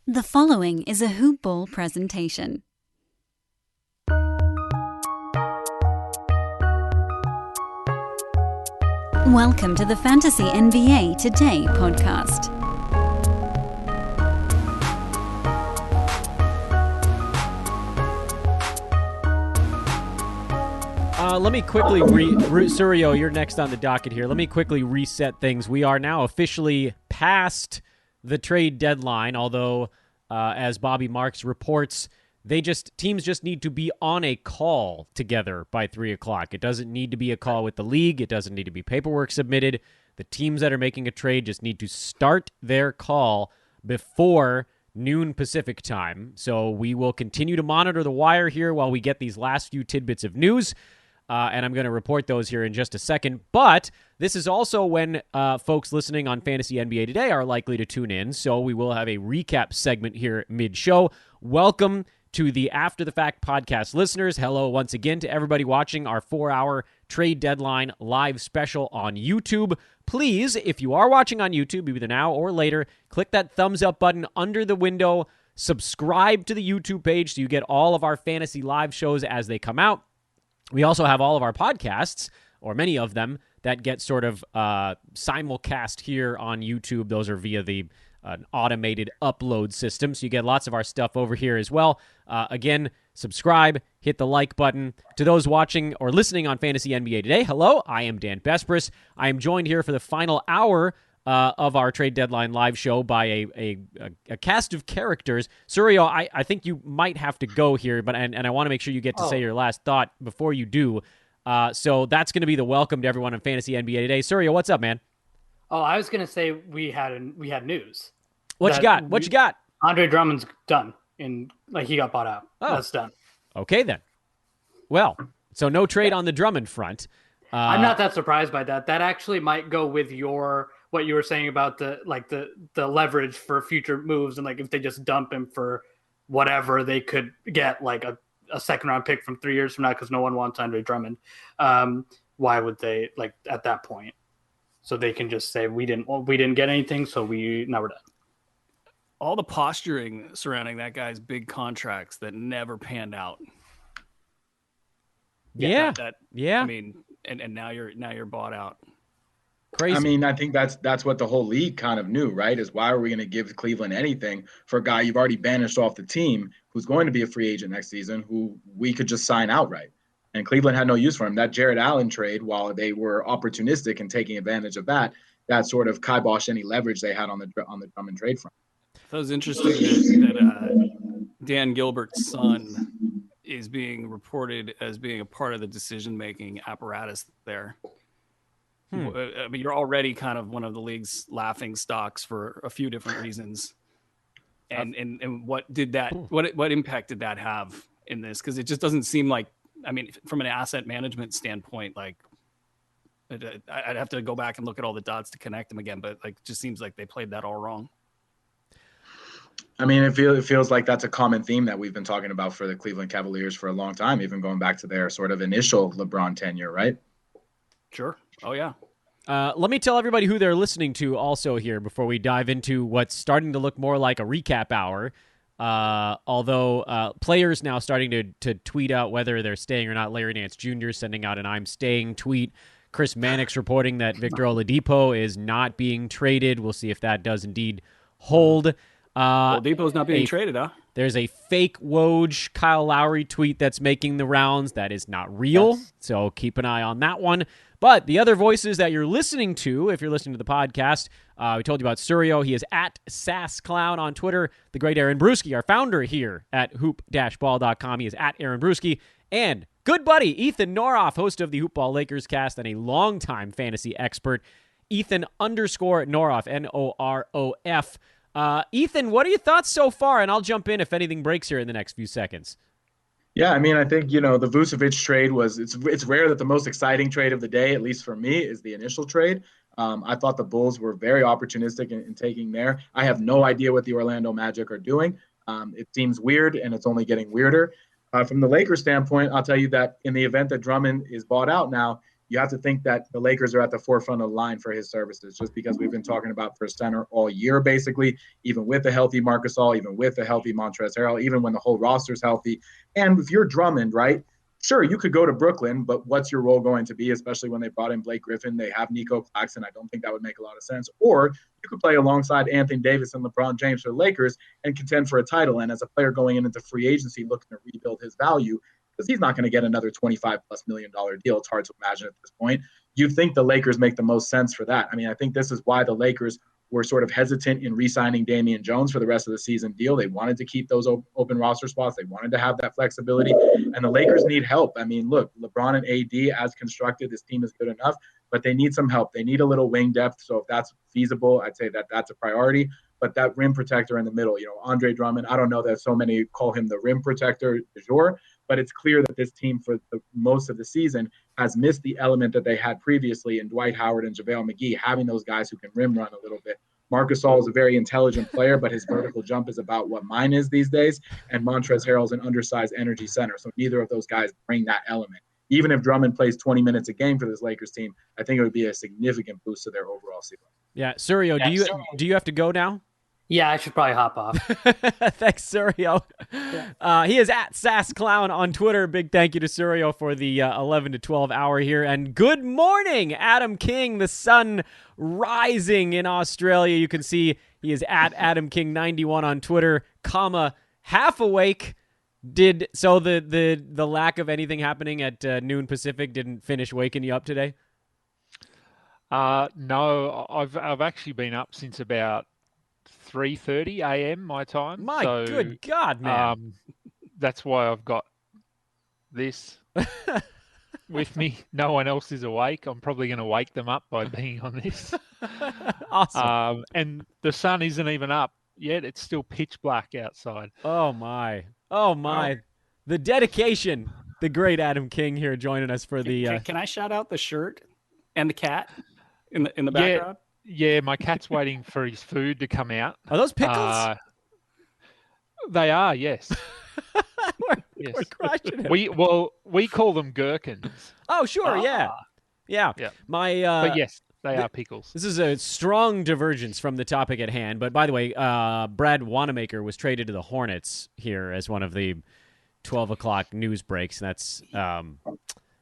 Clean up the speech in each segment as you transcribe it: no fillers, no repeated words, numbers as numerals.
The following is a HoopBall presentation. Welcome to the Fantasy NBA Today podcast. Let me quickly Suryo, you're next on the docket here. Let me quickly reset things. We are now officially past the trade deadline, although as Bobby Marks reports, teams just need to be on a call together by 3 o'clock. It doesn't need to be a call with the league. It doesn't need to be paperwork submitted. The teams that are making a trade just need to start their call before noon Pacific time. So we will continue to monitor the wire here while we get these last few tidbits of news. And I'm going to report those here in just a second. But this is also when folks listening on Fantasy NBA Today are likely to tune in. So we will have a recap segment here mid-show. Welcome to the After the Fact podcast listeners. Hello once again to everybody watching our 4-hour trade deadline live special on YouTube. Please, if you are watching on YouTube, either now or later, click that thumbs up button under the window. Subscribe to the YouTube page so you get all of our fantasy live shows as they come out. We also have all of our podcasts, or many of them, that get sort of simulcast here on YouTube. Those are via the automated upload system, so you get lots of our stuff over here as well. Again, subscribe, hit the like button. To those watching or listening on Fantasy NBA Today, hello, I am Dan Bespris. I am joined here for the final hour of our trade deadline live show by a cast of characters. Suryo, I think you might have to go here, but and I want to make sure you get to say your last thought before you do. So that's going to be the welcome to everyone on Fantasy NBA Today. Suryo, what's up, man? Oh, I was going to say we had news. What you got? What you got? Andre Drummond's done, he got bought out. Oh. That's done. Okay then. Well, so no trade on the Drummond front. I'm not that surprised by that. That actually might go with what you were saying about the leverage for future moves, and if they just dump him for whatever, they could get a second round pick from 3 years from now because no one wants Andre Drummond. Why would they at that point? So they can just say we didn't get anything, so now we're done. All the posturing surrounding that guy's big contracts that never panned out. Yeah. I mean, and now you're bought out. Crazy. I mean, I think that's what the whole league kind of knew, right? Is why are we going to give Cleveland anything for a guy you've already banished off the team who's going to be a free agent next season, who we could just sign outright? And Cleveland had no use for him. That Jared Allen trade, while they were opportunistic in taking advantage of that sort of kiboshed any leverage they had on the Drummond trade front. That was interesting that Dan Gilbert's son is being reported as being a part of the decision-making apparatus there. I mean, you're already kind of one of the league's laughing stocks for a few different reasons. And what impact did that have in this? Because it just doesn't seem like, I mean, from an asset management standpoint, I'd have to go back and look at all the dots to connect them again, but it just seems like they played that all wrong. I mean, it feels like that's a common theme that we've been talking about for the Cleveland Cavaliers for a long time, even going back to their sort of initial LeBron tenure, right? Sure. Oh, yeah. Let me tell everybody who they're listening to also here before we dive into what's starting to look more like a recap hour. Although players now starting to tweet out whether they're staying or not. Larry Nance Jr. sending out an "I'm staying" tweet. Chris Mannix reporting that Victor Oladipo is not being traded. We'll see if that does indeed hold. Oladipo's not being traded, huh? There's a fake Woj Kyle Lowry tweet that's making the rounds. That is not real, so keep an eye on that one. But the other voices that you're listening to, if you're listening to the podcast, we told you about Suryo. He is at SassClown on Twitter. The great Aaron Bruski, our founder here at hoop-ball.com. He is at Aaron Bruski. And good buddy, Ethan Noroff, host of the HoopBall Lakers cast and a longtime fantasy expert. Ethan_Noroff, N-O-R-O-F. Ethan, what are your thoughts so far? And I'll jump in if anything breaks here in the next few seconds. Yeah, I mean, I think, the Vucevic trade it's rare that the most exciting trade of the day, at least for me, is the initial trade. I thought the Bulls were very opportunistic in taking there. I have no idea what the Orlando Magic are doing. It seems weird, and it's only getting weirder. From the Lakers standpoint, I'll tell you that in the event that Drummond is bought out now, you have to think that the Lakers are at the forefront of the line for his services, just because we've been talking about for center all year, basically, even with a healthy Marc Gasol, even with a healthy Montrezl Harrell, even when the whole roster's healthy. And if you're Drummond, right, sure, you could go to Brooklyn, but what's your role going to be, especially when they brought in Blake Griffin? They have Nico Claxton. I don't think that would make a lot of sense. Or you could play alongside Anthony Davis and LeBron James for the Lakers and contend for a title. And as a player going into free agency looking to rebuild his value, because he's not going to get another $25+ million deal. It's hard to imagine at this point. You'd think the Lakers make the most sense for that. I mean, I think this is why the Lakers were sort of hesitant in re-signing Damian Jones for the rest of the season deal. They wanted to keep those open roster spots. They wanted to have that flexibility. And the Lakers need help. I mean, look, LeBron and AD, as constructed, this team is good enough, but they need some help. They need a little wing depth. So if that's feasible, I'd say that that's a priority. But that rim protector in the middle, Andre Drummond, I don't know that so many call him the rim protector du jour, but it's clear that this team for most of the season has missed the element that they had previously in Dwight Howard and JaVale McGee, having those guys who can rim run a little bit. Marc Gasol is a very intelligent player, but his vertical jump is about what mine is these days. And Montrezl Harrell is an undersized energy center. So neither of those guys bring that element. Even if Drummond plays 20 minutes a game for this Lakers team, I think it would be a significant boost to their overall ceiling. Yeah, Suryo, do you have to go now? Yeah, I should probably hop off. Thanks, Suryo. Yeah. He is at SassClown on Twitter. Big thank you to Suryo for the 11 to 12 hour here. And good morning, Adam King, the sun rising in Australia. You can see he is at Adam King 91 on Twitter, half awake. So the lack of anything happening at noon Pacific didn't finish waking you up today? No, I've actually been up since about 3:30 a.m. my time. Good God, man. That's why I've got this with me. No one else is awake. I'm probably going to wake them up by being on this. Awesome. And the sun isn't even up yet. It's still pitch black outside. Oh, my. The dedication. The great Adam King here joining us for the... Can I shout out the shirt and the cat in the background? Yeah, my cat's waiting for his food to come out. Are those pickles? They are, yes. We're crushing it. We call them gherkins. Oh, sure, yeah. But yes, they are pickles. This is a strong divergence from the topic at hand. But by the way, Brad Wanamaker was traded to the Hornets here as one of the 12 o'clock news breaks. And that's a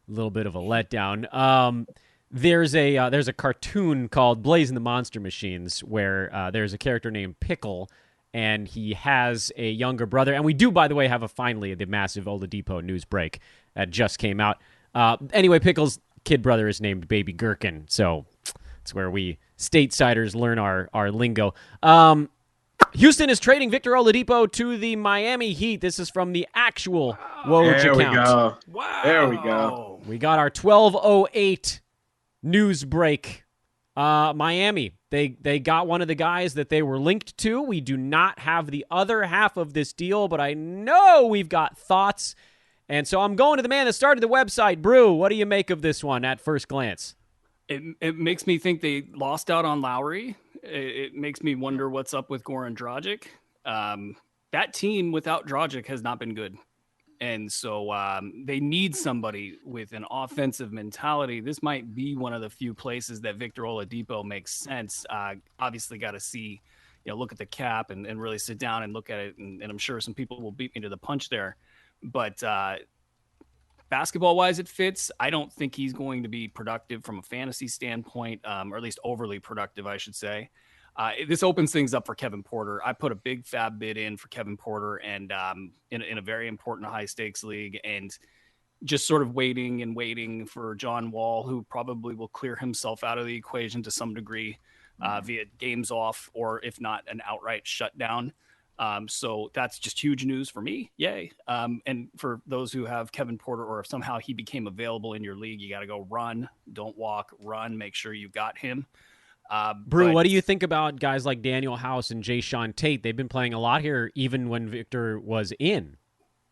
little bit of a letdown. There's a cartoon called Blazing the Monster Machines where there's a character named Pickle, and he has a younger brother. And we do, by the way, have the massive Oladipo news break that just came out. Anyway, Pickle's kid brother is named Baby Gherkin, so that's where we stateside learn our lingo. Houston is trading Victor Oladipo to the Miami Heat. This is from the actual Woj account. There we go. Wow. There we go. We got our 12:08 news break. Miami, they got one of the guys that they were linked to. We do not have the other half of this deal, but I know we've got thoughts. And so I'm going to the man that started the website. Brew, what do you make of this one at first glance? It makes me think they lost out on Lowry. It makes me wonder what's up with Goran Dragic. That team without Dragic has not been good. And so they need somebody with an offensive mentality. This might be one of the few places that Victor Oladipo makes sense. Obviously got to see, look at the cap and really sit down and look at it. And I'm sure some people will beat me to the punch there. But basketball-wise, it fits. I don't think he's going to be productive from a fantasy standpoint, or at least overly productive, I should say. This opens things up for Kevin Porter. I put a big fab bid in for Kevin Porter and in a very important high-stakes league, and just sort of waiting for John Wall, who probably will clear himself out of the equation to some degree via games off, or if not, an outright shutdown. So that's just huge news for me. Yay. And for those who have Kevin Porter, or if somehow he became available in your league, you got to go run, don't walk, run, make sure you got him. Brew, what do you think about guys like Daniel House and Jayshawn Tate? They've been playing a lot here, even when Victor was in.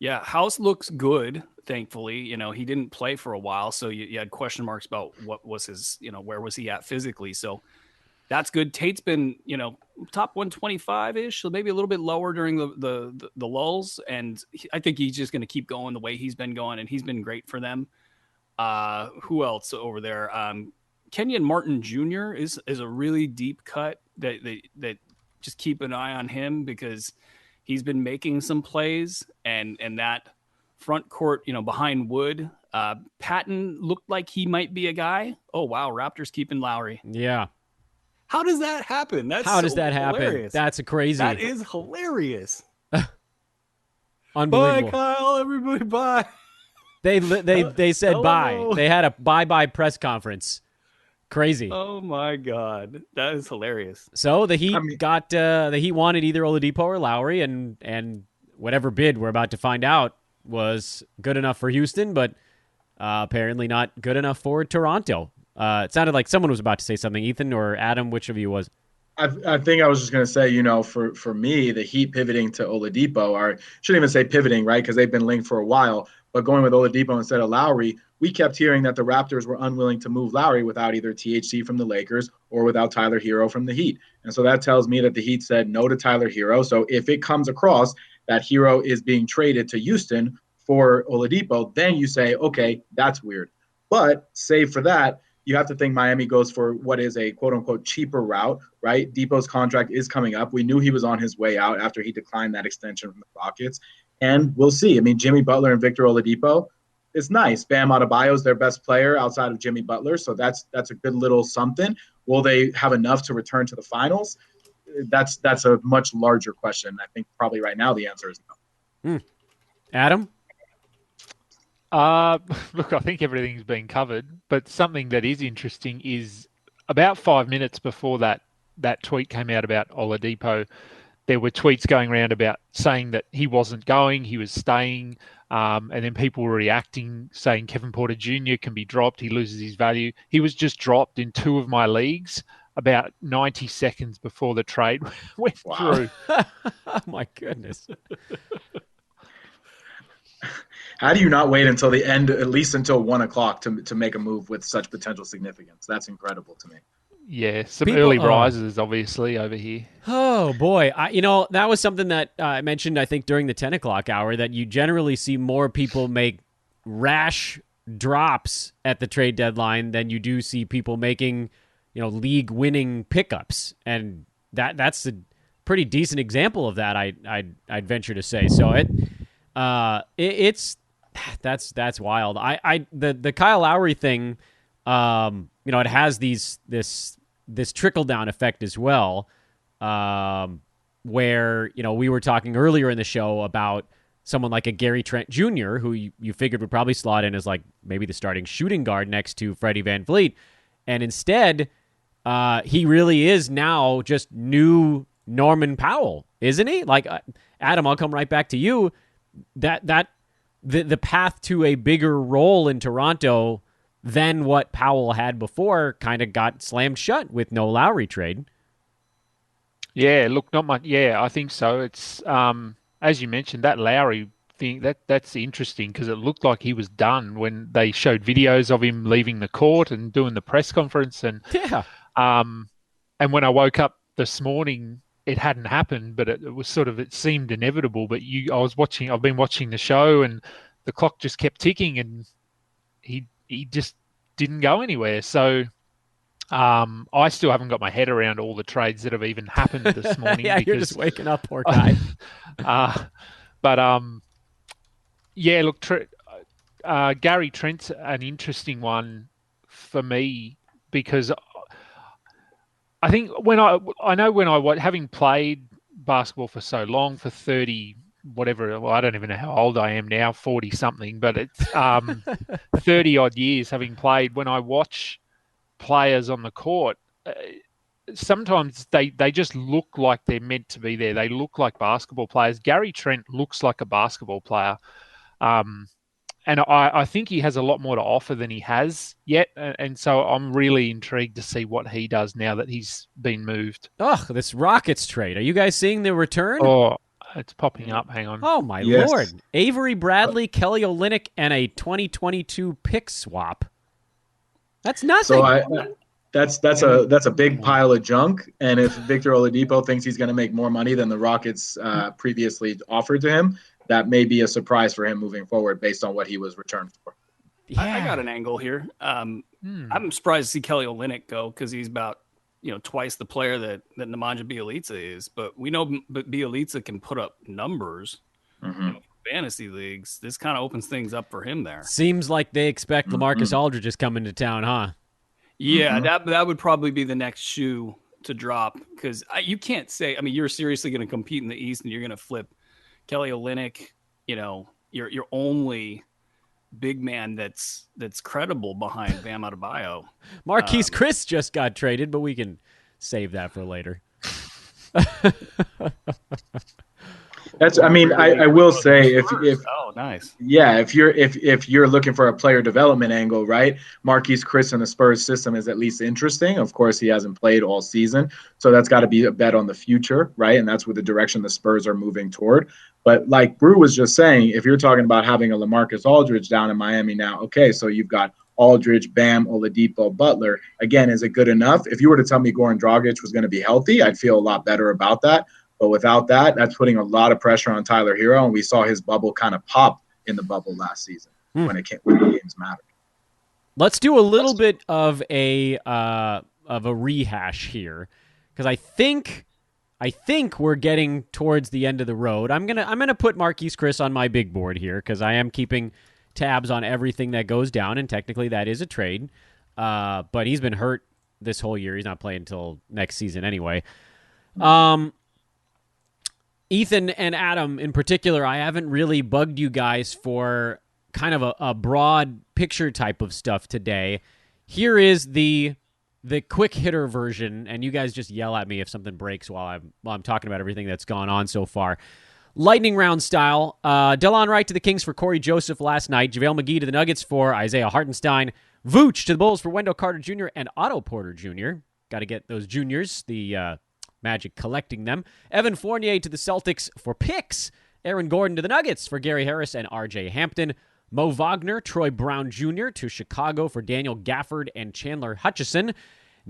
Yeah, House looks good, thankfully. He didn't play for a while, so you had question marks about what was his, where was he at physically. So that's good. Tate's been, top 125-ish, so maybe a little bit lower during the lulls. And I think he's just going to keep going the way he's been going, and he's been great for them. Who else over there? Kenyan Martin Jr. is a really deep cut that just keep an eye on him because he's been making some plays and that front court, behind Wood. Patton looked like he might be a guy. Oh wow, Raptors keeping Lowry. Yeah. How does that happen? How does that happen? That's crazy. That is hilarious. Unbelievable. Bye, Kyle. Everybody, bye. They said Hello. bye. They had a bye press conference. Crazy. Oh my God, that is hilarious. So the Heat the Heat wanted either Oladipo or Lowry, and whatever bid we're about to find out was good enough for Houston, but apparently not good enough for Toronto. It sounded like someone was about to say something. Ethan or Adam, which of you was? I think I was just going to say, for me, the Heat pivoting to Oladipo, or shouldn't even say pivoting, right? Because they've been linked for a while. But going with Oladipo instead of Lowry, we kept hearing that the Raptors were unwilling to move Lowry without either THC from the Lakers or without Tyler Hero from the Heat. And so that tells me that the Heat said no to Tyler Hero. So if it comes across that Hero is being traded to Houston for Oladipo, then you say, okay, that's weird. But save for that, you have to think Miami goes for what is a quote-unquote cheaper route, right? Depot's contract is coming up. We knew he was on his way out after he declined that extension from the Rockets. And we'll see. I mean, Jimmy Butler and Victor Oladipo, it's nice. Bam Adebayo is their best player outside of Jimmy Butler, so that's a good little something. Will they have enough to return to the finals? That's a much larger question. I think probably right now the answer is no. Adam? Look, I think everything's been covered, but something that is interesting is about 5 minutes before that tweet came out about Oladipo, there were tweets going around about saying that he wasn't going, he was staying, and then people were reacting, saying Kevin Porter Jr. can be dropped, he loses his value. He was just dropped in 2 of my leagues about 90 seconds before the trade went through. Oh, my goodness. How do you not wait until the end, at least until 1 o'clock, to make a move with such potential significance? That's incredible to me. Yeah, some early risers, obviously, over here. Oh, boy. That was something that I mentioned, I think, during the 10 o'clock hour, that you generally see more people make rash drops at the trade deadline than you do see people making, league-winning pickups. And that's a pretty decent example of that, I'd venture to say. So that's wild. The Kyle Lowry thing, it has this trickle down effect as well, where we were talking earlier in the show about someone like a Gary Trent Jr., who you figured would probably slot in as like maybe the starting shooting guard next to Freddie VanVleet, and instead he really is now just new Norman Powell, isn't he? Like Adam, I'll come right back to you. The path to a bigger role in Toronto than what Powell had before kind of got slammed shut with no Lowry trade. Yeah, look, not much. Yeah, I think so. It's as you mentioned, that Lowry thing, that's interesting because it looked like he was done when they showed videos of him leaving the court and doing the press conference. And and when I woke up this morning, it hadn't happened, but it was it seemed inevitable. But I've been watching the show, and the clock just kept ticking, and he just didn't go anywhere. So I still haven't got my head around all the trades that have even happened this morning. Yeah, you're just waking up, poor guy. Yeah, look, Gary Trent's an interesting one for me because I think having played basketball for so long, for 30, whatever, well, I don't even know how old I am now, 40 something, but it's 30 odd years having played. When I watch players on the court, sometimes they just look like they're meant to be there. They look like basketball players. Gary Trent looks like a basketball player. And I think he has a lot more to offer than he has yet. And so I'm really intrigued to see what he does now that he's been moved. Oh, this Rockets trade. Are you guys seeing the return? Oh, it's popping up. Hang on. Oh, my Lord. Avery Bradley, Kelly Olynyk, and a 2022 pick swap. That's nothing. So that's a big pile of junk. And if Victor Oladipo thinks he's going to make more money than the Rockets previously offered to him, that may be a surprise for him moving forward based on what he was returned for. I got an angle here. I'm surprised to see Kelly Olynyk go because he's about twice the player that Nemanja Bjelica is. But we know Bjelica can put up numbers in fantasy leagues. This kind of opens things up for him there. Seems like they expect LaMarcus Aldridge is coming to town, huh? Yeah, that would probably be the next shoe to drop because you can't say. I mean, you're seriously going to compete in the East and you're going to flip Kelly Olynyk. Your only big man that's credible behind Bam Adebayo. Marquise Chris just got traded, but we can save that for later. I will say if nice. Yeah, if you're looking for a player development angle, right? Marquise Chris in the Spurs system is at least interesting. Of course, he hasn't played all season, so that's got to be a bet on the future, right? And that's what the direction the Spurs are moving toward. But like Brew was just saying, if you're talking about having a LaMarcus Aldridge down in Miami now, okay, so you've got Aldridge, Bam, Oladipo, Butler. Again, is it good enough? If you were to tell me Goran Dragic was going to be healthy, I'd feel a lot better about that. But without that, that's putting a lot of pressure on Tyler Hero, and we saw his bubble kind of pop in the bubble last season when the games mattered. Let's do a little bit of a rehash here, because I think we're getting towards the end of the road. I'm gonna put Marquise Chris on my big board here because I am keeping tabs on everything that goes down, and technically that is a trade. But he's been hurt this whole year. He's not playing until next season anyway. Ethan and Adam in particular, I haven't really bugged you guys for kind of a broad picture type of stuff today. Here is the quick hitter version, and you guys just yell at me if something breaks while I'm talking about everything that's gone on so far. Lightning round style. Delon Wright to the Kings for Corey Joseph last night. JaVale McGee to the Nuggets for Isaiah Hartenstein. Vooch to the Bulls for Wendell Carter Jr. and Otto Porter Jr. Got to get those juniors. The Magic collecting them. Evan Fournier to the Celtics for picks. Aaron Gordon to the Nuggets for Gary Harris and R.J. Hampton. Mo Wagner, Troy Brown Jr. to Chicago for Daniel Gafford and Chandler Hutchison.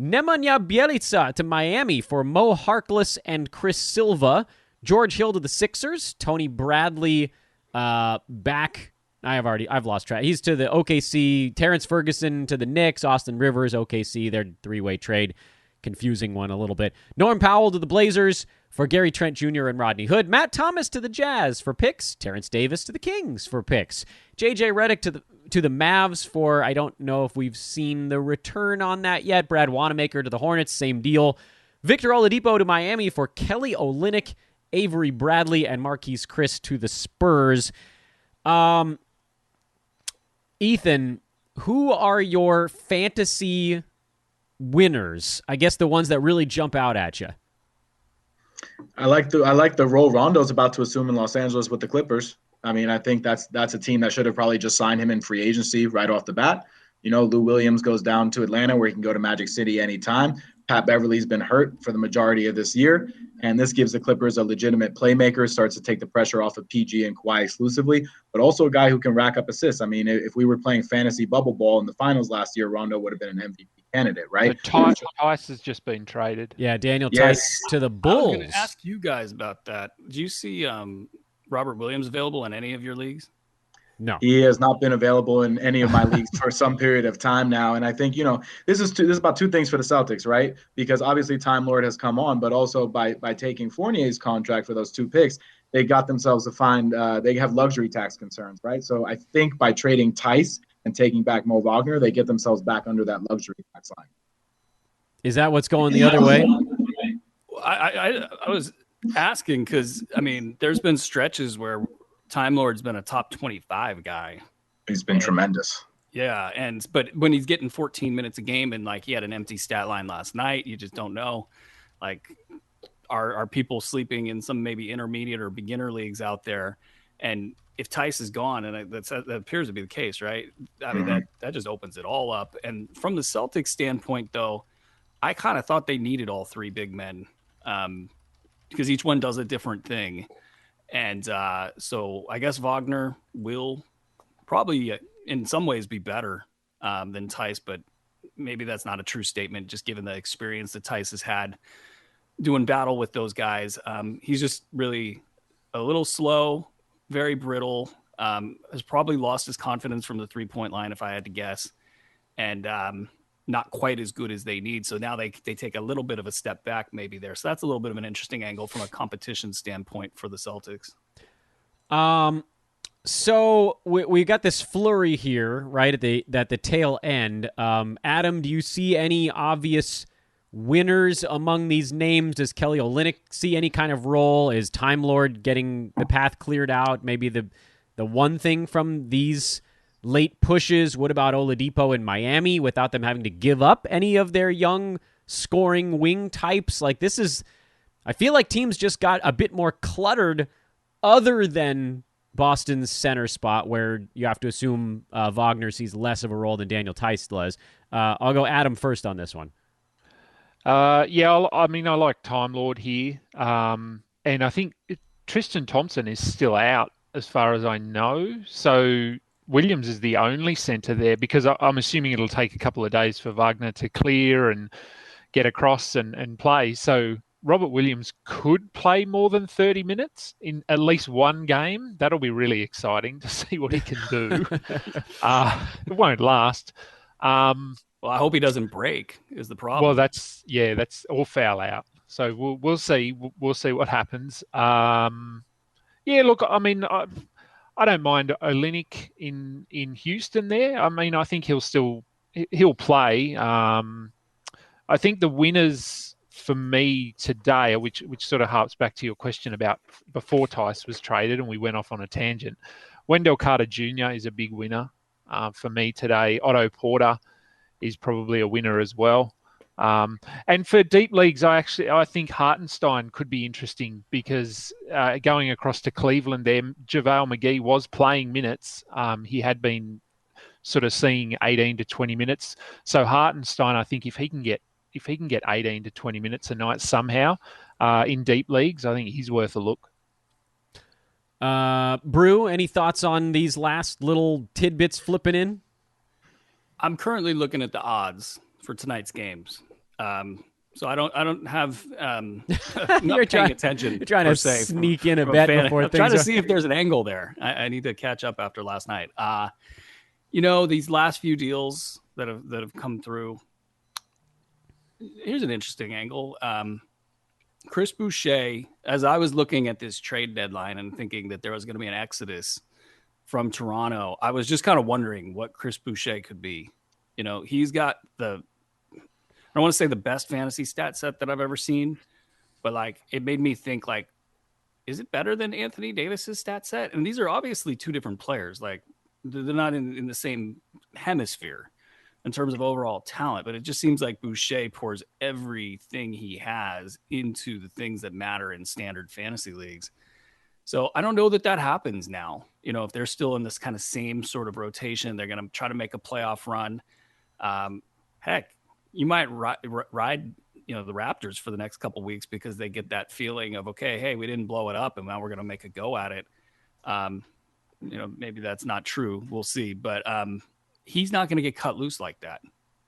Nemanja Bjelica to Miami for Mo Harkless and Chris Silva. George Hill to the Sixers. Tony Bradley back. I've lost track. He's to the OKC. Terrence Ferguson to the Knicks. Austin Rivers, OKC. Their three-way trade. Confusing one a little bit. Norm Powell to the Blazers for Gary Trent Jr. and Rodney Hood. Matt Thomas to the Jazz for picks. Terrence Davis to the Kings for picks. J.J. Redick to the Mavs for, I don't know if we've seen the return on that yet. Brad Wanamaker to the Hornets, same deal. Victor Oladipo to Miami for Kelly Olynyk, Avery Bradley, and Marquise Chris to the Spurs. Ethan, who are your fantasy winners? I guess the ones that really jump out at you. I like the role Rondo's about to assume in Los Angeles with the Clippers. I mean, I think that's a team that should have probably just signed him in free agency right off the bat. Lou Williams goes down to Atlanta where he can go to Magic City anytime. Pat Beverly's been hurt for the majority of this year, and this gives the Clippers a legitimate playmaker, starts to take the pressure off of PG and Kawhi exclusively, but also a guy who can rack up assists. I mean, if we were playing fantasy bubble ball in the finals last year, Rondo would have been an MVP candidate, right? Tice has just been traded. Yeah, Daniel Tice to the Bulls. I was going to ask you guys about that. Do you see Robert Williams available in any of your leagues? No, he has not been available in any of my leagues for some period of time now. And I think, this is about two things for the Celtics, right? Because obviously Time Lord has come on, but also by taking Fournier's contract for those two picks, they got themselves to find they have luxury tax concerns, right? So I think by trading Tice and taking back Mo Wagner, they get themselves back under that luxury tax line. Is that what's going the other way? I was asking because, I mean, there's been stretches where Time Lord's been a top 25 guy. He's been tremendous. Yeah, but when he's getting 14 minutes a game and like he had an empty stat line last night, you just don't know. Like, are people sleeping in some maybe intermediate or beginner leagues out there? And if Tice is gone, and that appears to be the case, right? I mean, that just opens it all up. And from the Celtics standpoint, though, I kind of thought they needed all three big men because each one does a different thing. And so I guess Wagner will probably in some ways be better than Tice, but maybe that's not a true statement just given the experience that Tice has had doing battle with those guys. He's just really a little slow, very brittle. Has probably lost his confidence from the 3-point line, if I had to guess, and not quite as good as they need. So now they take a little bit of a step back maybe there. So that's a little bit of an interesting angle from a competition standpoint for the Celtics. So we got this flurry here, right, at the tail end. Adam, do you see any obvious winners among these names? Does Kelly Olynyk see any kind of role? Is Time Lord getting the path cleared out? Maybe the one thing from these late pushes. What about Oladipo in Miami without them having to give up any of their young scoring wing types? Like, this is, I feel like teams just got a bit more cluttered other than Boston's center spot, where you have to assume Wagner sees less of a role than Daniel Tice does. I'll go Adam first on this one. I like Time Lord here. And I think Tristan Thompson is still out as far as I know. So Williams is the only center there, because I'm assuming it'll take a couple of days for Wagner to clear and get across and play. So Robert Williams could play more than 30 minutes in at least one game. That'll be really exciting to see what he can do. It won't last. Well, I hope he doesn't break is the problem. Well, that's all foul out. So we'll see. We'll see what happens. Look, I mean, I don't mind Olynyk in Houston there. I mean, I think he'll play. I think the winners for me today, which sort of harps back to your question about before Tice was traded and we went off on a tangent. Wendell Carter Jr. is a big winner for me today. Otto Porter is probably a winner as well. And for deep leagues, I think Hartenstein could be interesting, because going across to Cleveland there, JaVale McGee was playing minutes. He had been sort of seeing 18 to 20 minutes. So Hartenstein, I think if he can get 18 to 20 minutes a night somehow in deep leagues, I think he's worth a look. Brew, any thoughts on these last little tidbits flipping in? I'm currently looking at the odds for tonight's games. So I don't have you're paying attention. You're trying to sneak in a bet before I'm things trying to see if there's an angle there. I need to catch up after last night. These last few deals that have come through. Here's an interesting angle. Chris Boucher, as I was looking at this trade deadline and thinking that there was going to be an exodus from Toronto, I was just kind of wondering what Chris Boucher could be. He's got I don't want to say the best fantasy stat set that I've ever seen, but it made me think, is it better than Anthony Davis's stat set? And these are obviously two different players. They're not in the same hemisphere in terms of overall talent, but it just seems like Boucher pours everything he has into the things that matter in standard fantasy leagues. So I don't know that happens now. If they're still in this kind of same sort of rotation, they're going to try to make a playoff run. Heck, you might ride the Raptors for the next couple of weeks, because they get that feeling of, okay, hey, we didn't blow it up and now we're going to make a go at it. Maybe that's not true. We'll see. But he's not going to get cut loose like that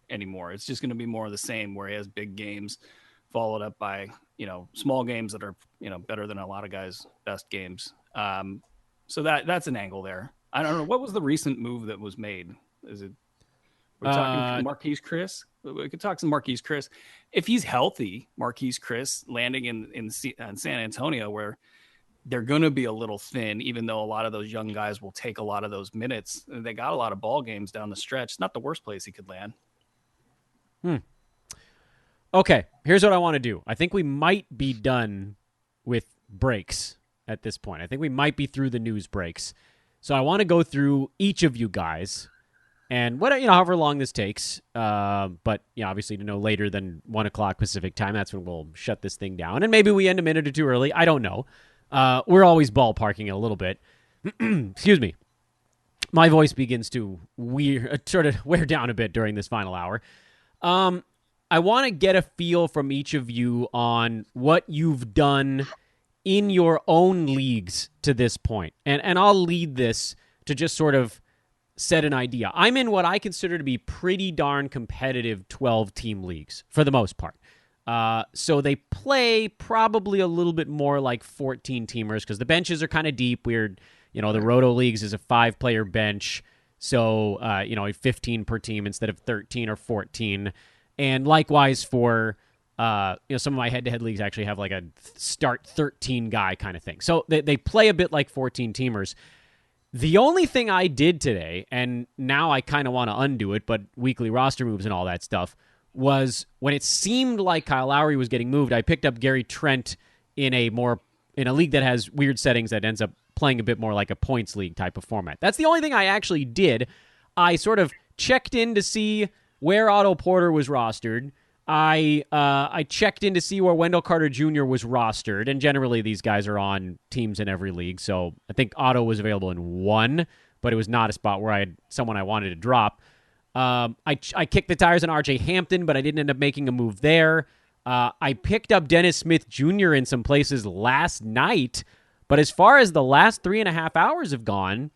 anymore. It's just going to be more of the same, where he has big games followed up by, small games that are, better than a lot of guys' best games. So that's an angle there. I don't know. What was the recent move that was made? We're talking Marquise Chris. We could talk some Marquise Chris. If he's healthy, Marquise Chris landing in San Antonio, where they're going to be a little thin, even though a lot of those young guys will take a lot of those minutes. They got a lot of ball games down the stretch. It's not the worst place he could land. Okay, here's what I want to do. I think we might be done with breaks at this point. I think we might be through the news breaks. So I want to go through each of you guys, and however long this takes. But obviously to no later than 1:00 Pacific time. That's when we'll shut this thing down, and maybe we end a minute or two early. I don't know. We're always ballparking it a little bit. Excuse me. My voice begins to sort of wear down a bit during this final hour. I want to get a feel from each of you on what you've done in your own leagues to this point. And I'll lead this to just sort of set an idea. I'm in what I consider to be pretty darn competitive 12-team leagues for the most part. So they play probably a little bit more like 14-teamers, because the benches are kind of deep. We're The Roto Leagues is a 5-player bench, so 15 per team instead of 13 or 14. And likewise for some of my head-to-head leagues actually have like a start 13 guy kind of thing. So they play a bit like 14 teamers. The only thing I did today, and now I kind of want to undo it, but weekly roster moves and all that stuff, was when it seemed like Kyle Lowry was getting moved, I picked up Gary Trent in a league that has weird settings that ends up playing a bit more like a points league type of format. That's the only thing I actually did. I sort of checked in to see where Otto Porter was rostered. I checked in to see where Wendell Carter Jr. was rostered, and generally these guys are on teams in every league, so I think Otto was available in one, but it was not a spot where I had someone I wanted to drop. I kicked the tires on R.J. Hampton, but I didn't end up making a move there. I picked up Dennis Smith Jr. in some places last night, but as far as the last 3.5 hours have gone,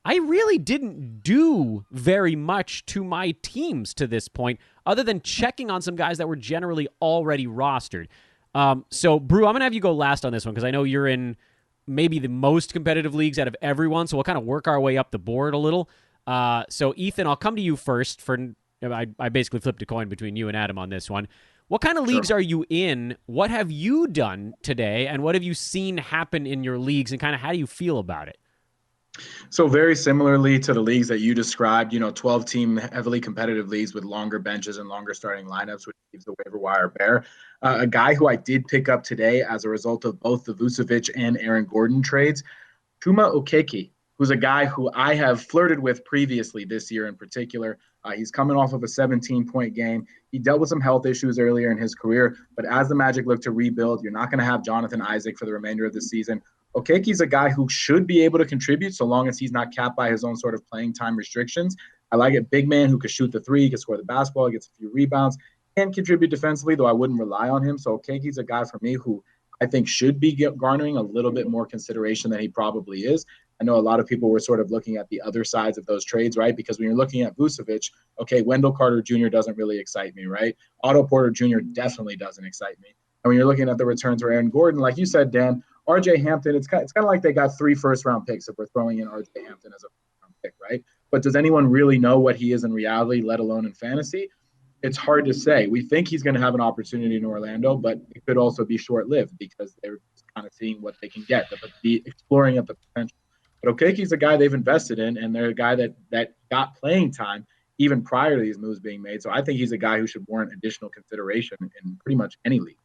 I really didn't do very much to my teams to this point, other than checking on some guys that were generally already rostered. So, Brew, I'm going to have you go last on this one, because I know you're in maybe the most competitive leagues out of everyone, so we'll kind of work our way up the board a little. So, Ethan, I'll come to you first. I basically flipped a coin between you and Adam on this one. What kind of leagues are you in? What have you done today, and what have you seen happen in your leagues, and kind of how do you feel about it? So very similarly to the leagues that you described, 12-team heavily competitive leagues with longer benches and longer starting lineups, which keeps the waiver wire bare. A guy who I did pick up today as a result of both the Vucevic and Aaron Gordon trades, Chuma Okeke, who's a guy who I have flirted with previously this year in particular. He's coming off of a 17-point game. He dealt with some health issues earlier in his career, but as the Magic look to rebuild, you're not going to have Jonathan Isaac for the remainder of the season. Okeke's a guy who should be able to contribute so long as he's not capped by his own sort of playing time restrictions. I like it. Big man who could shoot the three, can score the basketball, gets a few rebounds, can contribute defensively, though I wouldn't rely on him. So Okeke's a guy for me who I think should be garnering a little bit more consideration than he probably is. I know a lot of people were sort of looking at the other sides of those trades, right? Because when you're looking at Vucevic, okay, Wendell Carter Jr. doesn't really excite me, right? Otto Porter Jr. definitely doesn't excite me. And when you're looking at the returns for Aaron Gordon, like you said, Dan, R.J. Hampton, it's kind of like they got 3 first-round picks if we're throwing in R.J. Hampton as a first-round pick, right? But does anyone really know what he is in reality, let alone in fantasy? It's hard to say. We think he's going to have an opportunity in Orlando, but it could also be short-lived because they're just kind of seeing what they can get, but be exploring at the potential. But Okeke's a guy they've invested in, and they're a guy that got playing time even prior to these moves being made. So I think he's a guy who should warrant additional consideration in pretty much any league.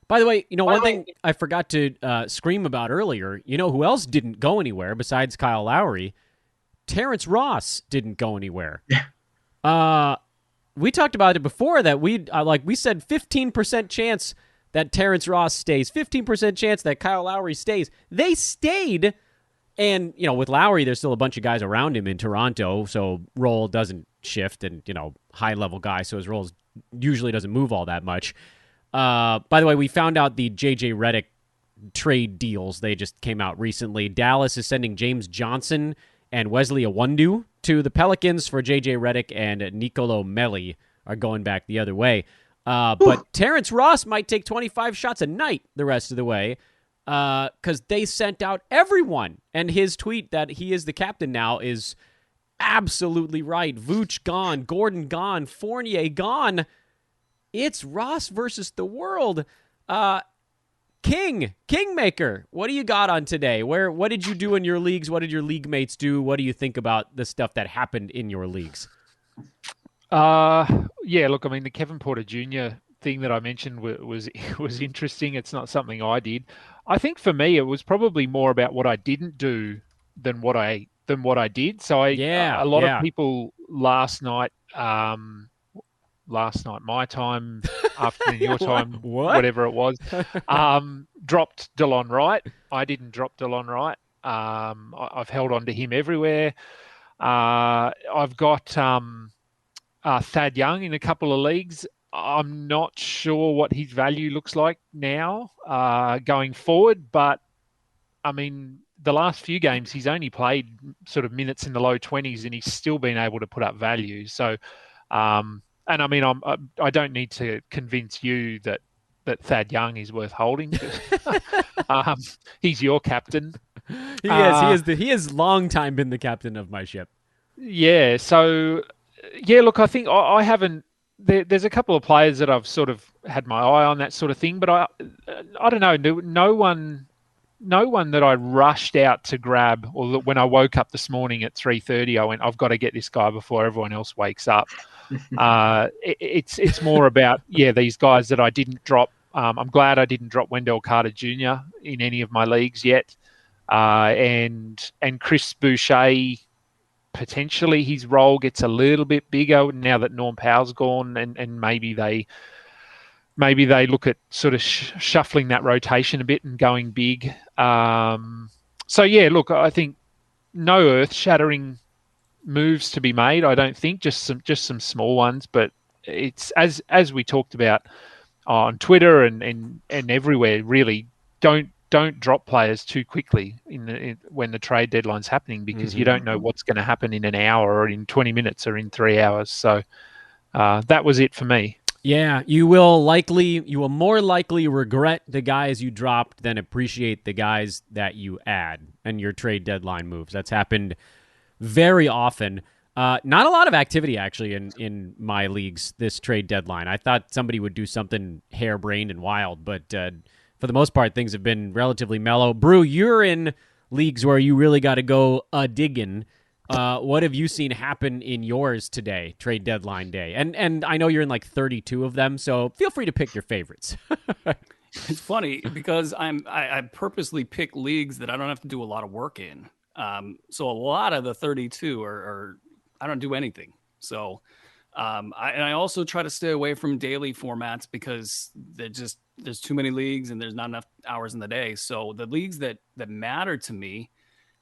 By the way, one thing I forgot to scream about earlier, who else didn't go anywhere besides Kyle Lowry? Terrence Ross didn't go anywhere. Yeah. We talked about it before that we said 15% chance that Terrence Ross stays, 15% chance that Kyle Lowry stays. They stayed, and with Lowry, there's still a bunch of guys around him in Toronto, so role doesn't shift, and high level guy, so his role usually doesn't move all that much. By the way, we found out the JJ Redick trade deals. They just came out recently. Dallas is sending James Johnson and Wesley Iwundu to the Pelicans for JJ Redick, and Nicolo Melli are going back the other way. But Terrence Ross might take 25 shots a night the rest of the way because they sent out everyone. And his tweet that he is the captain now is absolutely right. Vooch gone, Gordon gone, Fournier gone. It's Ross versus the world. Kingmaker, what do you got on today? What did you do in your leagues? What did your league mates do? What do you think about the stuff that happened in your leagues? Look, I mean, the Kevin Porter Jr. thing that I mentioned was interesting. It's not something I did. I think for me, it was probably more about what I didn't do than what I did. So a lot of people last night my time, afternoon your time, whatever it was, dropped DeLon Wright. I didn't drop DeLon Wright. I've held on to him everywhere. I've got Thad Young in a couple of leagues. I'm not sure what his value looks like now going forward, but I mean, the last few games he's only played sort of minutes in the low 20s and he's still been able to put up value. So, and I mean, I don't need to convince you that Thad Young is worth holding. He's your captain. He has long time been the captain of my ship. Yeah. So, yeah. Look, I think I haven't. There's a couple of players that I've sort of had my eye on, that sort of thing, but I don't know. No one that I rushed out to grab, or that when I woke up this morning at 3:30, I went, I've got to get this guy before everyone else wakes up. It's more about these guys that I didn't drop. I'm glad I didn't drop Wendell Carter Jr. in any of my leagues yet, and Chris Boucher. Potentially his role gets a little bit bigger now that Norm Powell's gone, and maybe they look at sort of shuffling that rotation a bit and going big. So yeah, look, I think no earth-shattering moves to be made. I don't think, just some small ones, but it's as we talked about on Twitter and everywhere. Really, don't drop players too quickly when the trade deadline's happening, because you don't know what's going to happen in an hour or in 20 minutes or in 3 hours. So that was it for me. Yeah, you will more likely regret the guys you dropped than appreciate the guys that you add and your trade deadline moves. That's happened very often. Not a lot of activity, actually, in my leagues this trade deadline. I thought somebody would do something harebrained and wild, but for the most part, things have been relatively mellow. Brew, you're in leagues where you really got to go digging. What have you seen happen in yours today, trade deadline day? And I know you're in like 32 of them, so feel free to pick your favorites. It's funny because I purposely pick leagues that I don't have to do a lot of work in. So a lot of the 32 are I don't do anything. So I also try to stay away from daily formats because there's too many leagues and there's not enough hours in the day. So the leagues that matter to me,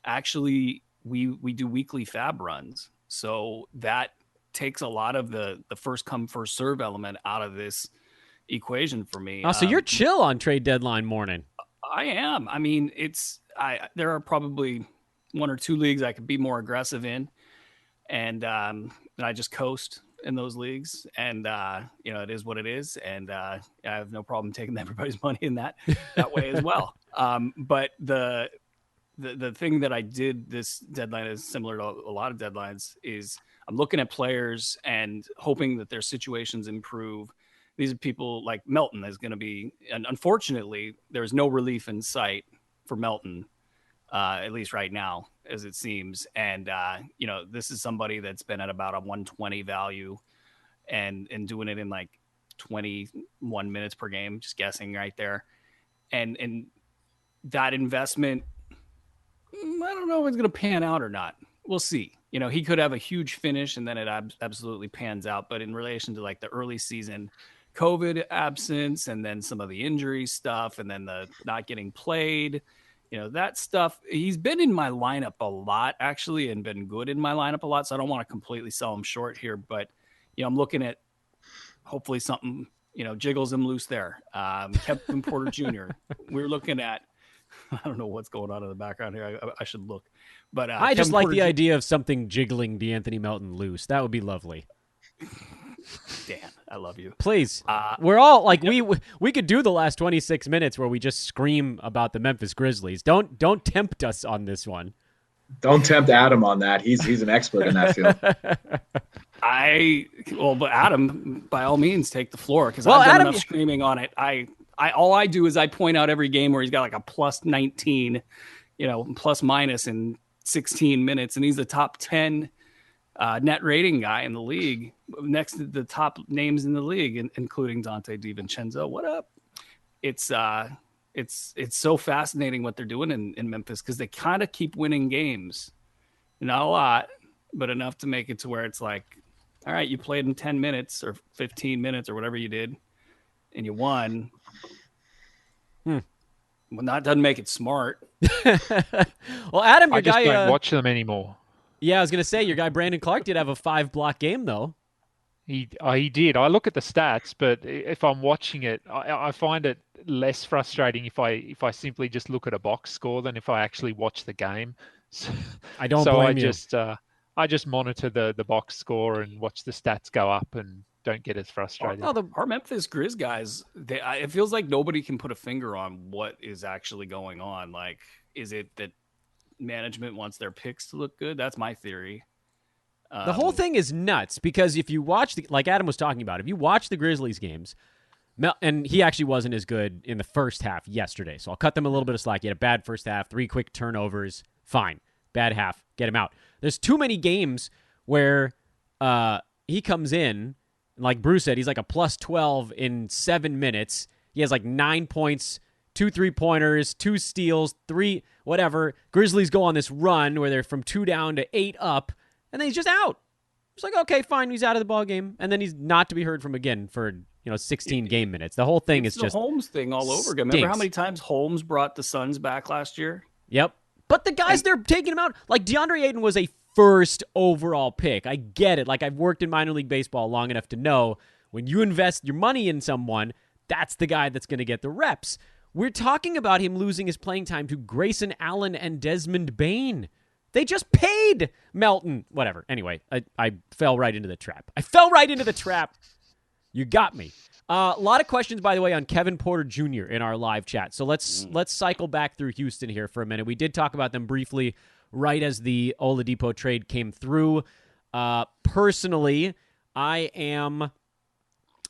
actually, we do weekly fab runs. So that takes a lot of the first come, first serve element out of this equation for me. Oh, so you're chill on trade deadline morning. I am. I mean, there are probably one or two leagues I could be more aggressive in. And I just coast in those leagues, and it is what it is, and I have no problem taking everybody's money in that way as well. But the thing that I did this deadline is similar to a lot of deadlines. Is I'm looking at players and hoping that their situations improve. These are people like Melton is going to be, and unfortunately, there's no relief in sight for Melton, at least right now, as it seems. And, this is somebody that's been at about a 120 value and doing it in like 21 minutes per game, just guessing right there. And that investment, I don't know if it's going to pan out or not. We'll see. He could have a huge finish and then it absolutely pans out. But in relation to like the early season COVID absence and then some of the injury stuff and then the not getting played, that stuff, he's been in my lineup a lot, actually, and been good in my lineup a lot. So I don't want to completely sell him short here, but, I'm looking at hopefully something, jiggles him loose there. Kevin Porter Jr. We're looking at, I don't know what's going on in the background here. I should look, but I just like the idea of something jiggling DeAnthony Melton loose. That would be lovely. Dan, I love you. Please. We're all like, we could do the last 26 minutes where we just scream about the Memphis Grizzlies. Don't tempt us on this one. Don't tempt Adam on that. He's an expert in that field. But Adam, by all means, take the floor because I've done enough screaming on it. All I do is I point out every game where he's got like a plus 19, plus minus in 16 minutes, and he's the top 10 net rating guy in the league, next to the top names in the league, including Dante DiVincenzo. What up? It's so fascinating what they're doing in Memphis because they kind of keep winning games. Not a lot, but enough to make it to where it's like, all right, you played in 10 minutes or 15 minutes or whatever you did, and you won. Well, that doesn't make it smart. Well, Adam, I just don't watch them anymore. Yeah, I was going to say, your guy Brandon Clark did have a 5-block game, though. He did. I look at the stats, but if I'm watching it, I find it less frustrating if I simply just look at a box score than if I actually watch the game. So, I don't blame you. I just monitor the box score and watch the stats go up and don't get as frustrated. Our Memphis Grizz guys, it feels like nobody can put a finger on what is actually going on. Like, is it that management wants their picks to look good. That's my theory. The whole thing is nuts because if you watch, like Adam was talking about, if you watch the Grizzlies games, and he actually wasn't as good in the first half yesterday, so I'll cut them a little bit of slack. He had a bad first half, 3 quick turnovers, fine. Bad half, get him out. There's too many games where he comes in, like Bruce said, he's like a plus 12 in 7 minutes. He has like 9 points, 2 3-pointers, 2 steals, 3 whatever. Grizzlies go on this run where they're from 2 down to 8 up, and then he's just out. It's like, okay, fine, he's out of the ball game, and then he's not to be heard from again for 16 game minutes. The whole thing is just the Holmes thing all over again. Remember how many times Holmes brought the Suns back last year? Yep. But the guys they're taking him out, like DeAndre Ayton was a first overall pick. I get it. Like I've worked in minor league baseball long enough to know when you invest your money in someone, that's the guy that's going to get the reps. We're talking about him losing his playing time to Grayson Allen and Desmond Bane. They just paid Melton. Whatever. Anyway, I fell right into the trap. You got me. A lot of questions, by the way, on Kevin Porter Jr. in our live chat. So let's cycle back through Houston here for a minute. We did talk about them briefly right as the Oladipo trade came through. Personally, I am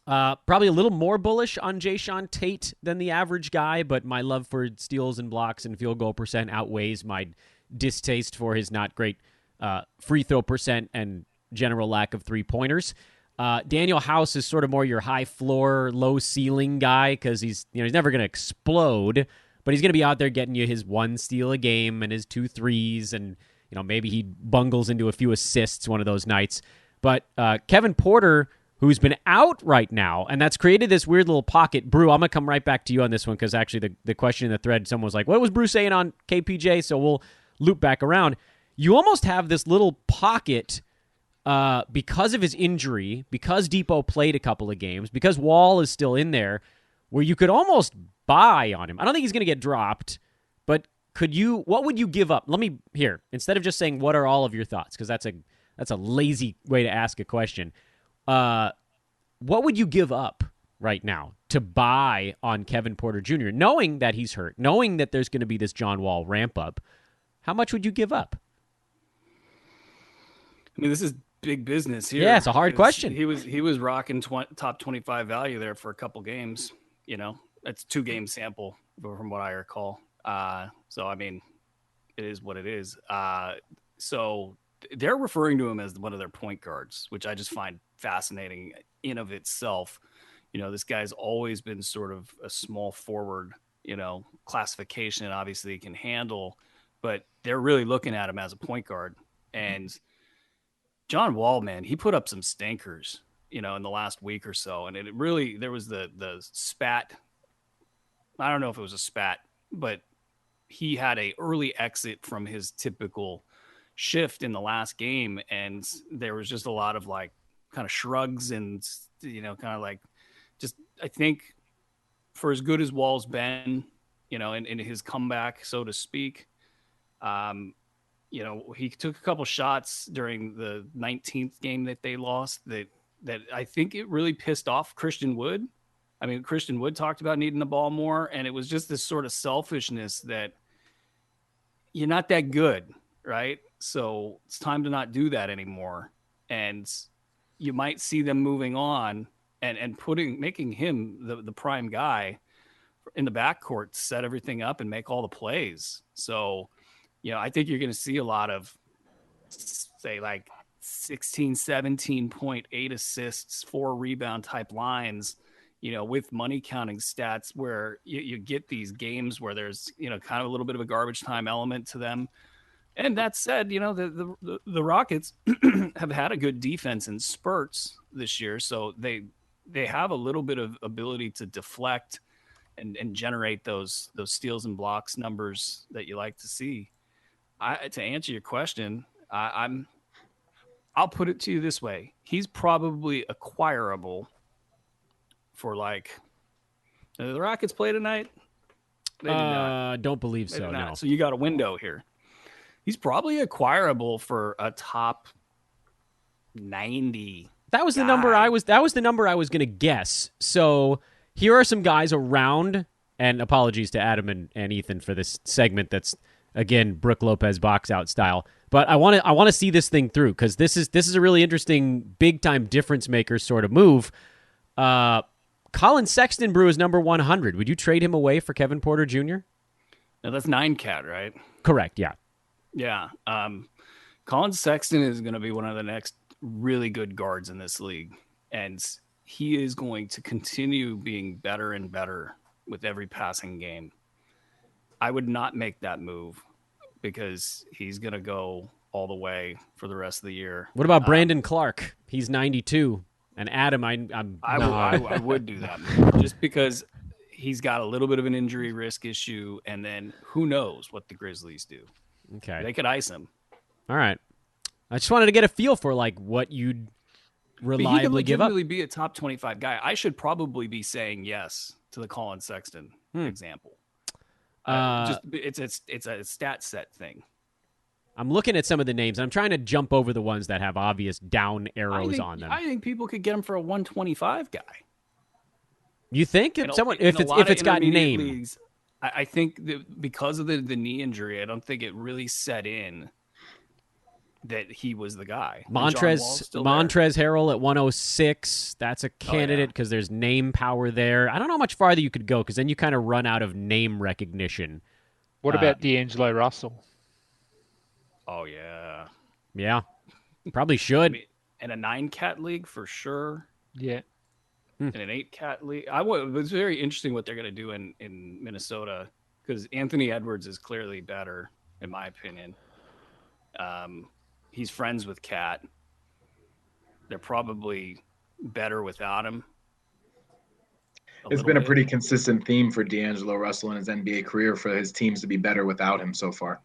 probably a little more bullish on Jayshawn Tate than the average guy, but my love for steals and blocks and field goal percent outweighs my distaste for his not great free throw percent and general lack of three-pointers. Daniel House is sort of more your high floor, low ceiling guy because he's never going to explode, but he's going to be out there getting you his 1 steal a game and his 2 threes, and maybe he bungles into a few assists one of those nights. But Kevin Porter, who's been out right now, and that's created this weird little pocket. Brew, I'm going to come right back to you on this one because actually the question in the thread, someone was like, what was Brew saying on KPJ? So we'll loop back around. You almost have this little pocket because of his injury, because Depot played a couple of games, because Wall is still in there, where you could almost buy on him. I don't think he's going to get dropped, but what would you give up? Instead of just saying, what are all of your thoughts? Because that's a lazy way to ask a question. What would you give up right now to buy on Kevin Porter Jr., knowing that he's hurt, knowing that there's going to be this John Wall ramp up? How much would you give up? I mean, this is big business here. Yeah, it's a hard question. He was rocking top 25 value there for a couple games. That's 2-game sample from what I recall. So, I mean, it is what it is. So they're referring to him as one of their point guards, which I just find fascinating in of itself. This guy's always been sort of a small forward, classification. Obviously he can handle, but they're really looking at him as a point guard. And John Wall, man, he put up some stinkers, in the last week or so. And there was the spat. I don't know if it was a spat, but he had a early exit from his typical shift in the last game. And there was just a lot of like kind of shrugs and, kind of like just, I think for as good as Wall's been, in his comeback, so to speak, he took a couple shots during the 19th game that they lost that I think it really pissed off Christian Wood. I mean, Christian Wood talked about needing the ball more, and it was just this sort of selfishness that you're not that good, right? So it's time to not do that anymore. And you might see them moving on and making him the prime guy in the backcourt to set everything up and make all the plays. So, I think you're going to see a lot of, say, like 16, 17.8 assists, 4 rebound type lines, with money counting stats where you get these games where there's, kind of a little bit of a garbage time element to them. And that said, the Rockets have had a good defense in spurts this year. So they have a little bit of ability to deflect and generate those steals and blocks numbers that you like to see. To answer your question, I'll put it to you this way. He's probably acquirable for did the Rockets play tonight? They did not. Don't believe so, no. So you got a window here. He's probably acquirable for a top 90. That was the number I was going to guess. So here are some guys around, and apologies to Adam and Ethan for this segment that's Again, Brooke Lopez box out style. But I want to see this thing through because this is a really interesting big time difference maker sort of move. Colin Sexton Brew is number 100. Would you trade him away for Kevin Porter Jr.? Now that's 9-cat, right? Correct. Yeah. Yeah. Colin Sexton is going to be one of the next really good guards in this league, and he is going to continue being better and better with every passing game. I would not make that move because he's going to go all the way for the rest of the year. What about Brandon Clark? He's 92. And Adam, I would do that move just because he's got a little bit of an injury risk issue, and then who knows what the Grizzlies do. Okay. They could ice him. All right. I just wanted to get a feel for like what you'd reliably give up. He could legitimately be a top 25 guy. I should probably be saying yes to the Colin Sexton example. It's a stat set thing. I'm looking at some of the names. I'm trying to jump over the ones that have obvious down arrows on them. I think people could get him for a 125 guy. You think if it's got name? Leagues, I think that because of the knee injury, I don't think it really set in that he was the guy. Montrezl Harrell at 106. That's a candidate because there's name power there. I don't know how much farther you could go because then you kind of run out of name recognition. What about D'Angelo Russell? Oh, yeah. Yeah. Probably should. I mean, in a 9-cat league, for sure. Yeah. In an 8-cat league. It was very interesting what they're going to do in Minnesota because Anthony Edwards is clearly better, in my opinion. He's friends with Cat. They're probably better without him. It's been a pretty consistent theme for D'Angelo Russell in his NBA career for his teams to be better without him so far.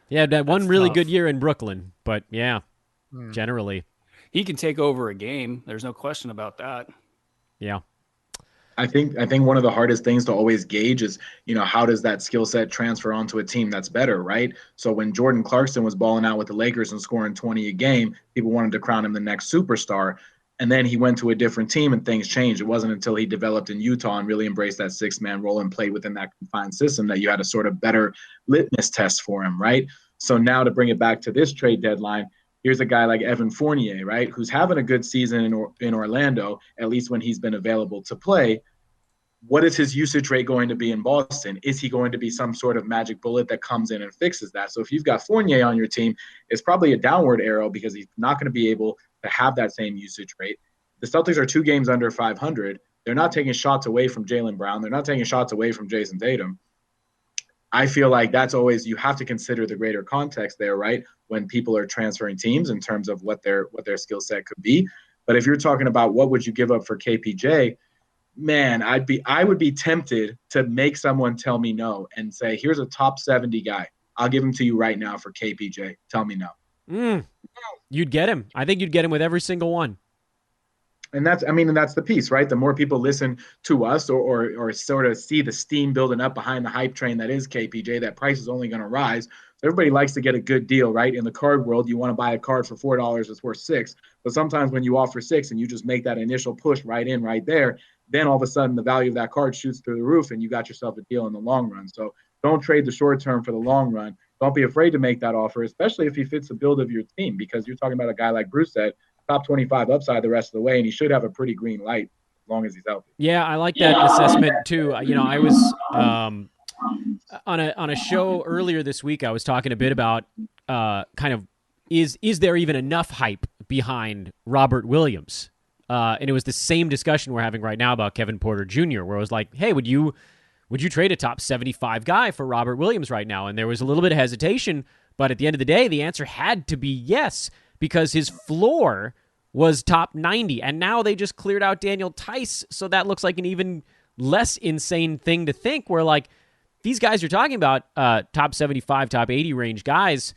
Yeah, that one really good year in Brooklyn, but yeah, generally. He can take over a game. There's no question about that. Yeah. I think one of the hardest things to always gauge is, how does that skill set transfer onto a team that's better, right? So when Jordan Clarkson was balling out with the Lakers and scoring 20 a game, people wanted to crown him the next superstar. And then he went to a different team and things changed. It wasn't until he developed in Utah and really embraced that 6-man role and played within that confined system that you had a sort of better litmus test for him, right? So now to bring it back to this trade deadline, here's a guy like Evan Fournier, right, who's having a good season in Orlando, at least when he's been available to play. What is his usage rate going to be in Boston? Is he going to be some sort of magic bullet that comes in and fixes that? So if you've got Fournier on your team, it's probably a downward arrow because he's not going to be able to have that same usage rate. The Celtics are 2 games under 500. They're not taking shots away from Jaylen Brown. They're not taking shots away from Jason Tatum. I feel like that's always, you have to consider the greater context there, right? When people are transferring teams in terms of what their skill set could be. But if you're talking about what would you give up for KPJ, man, I would be tempted to make someone tell me no and say, here's a top 70 guy. I'll give him to you right now for KPJ. Tell me no. You'd get him. I think you'd get him with every single one. And that's the piece, right? The more people listen to us or sort of see the steam building up behind the hype train that is KPJ, that price is only going to rise. So everybody likes to get a good deal, right? In the card world, you want to buy a card for $4, it's worth $6. But sometimes when you offer $6 and you just make that initial push right there, then all of a sudden the value of that card shoots through the roof and you got yourself a deal in the long run. So don't trade the short term for the long run. Don't be afraid to make that offer, especially if he fits the build of your team, because you're talking about a guy like Bruce said, top 25 upside the rest of the way, and he should have a pretty green light as long as he's healthy. Yeah, I like that assessment too. I was on a show earlier this week. I was talking a bit about kind of is there even enough hype behind Robert Williams? And it was the same discussion we're having right now about Kevin Porter Jr., where I was like, hey, would you trade a top 75 guy for Robert Williams right now? And there was a little bit of hesitation, but at the end of the day, the answer had to be yes, because his floor was top 90, and now they just cleared out Daniel Tice, so that looks like an even less insane thing to think, where like these guys you're talking about, top 75, top 80 range guys,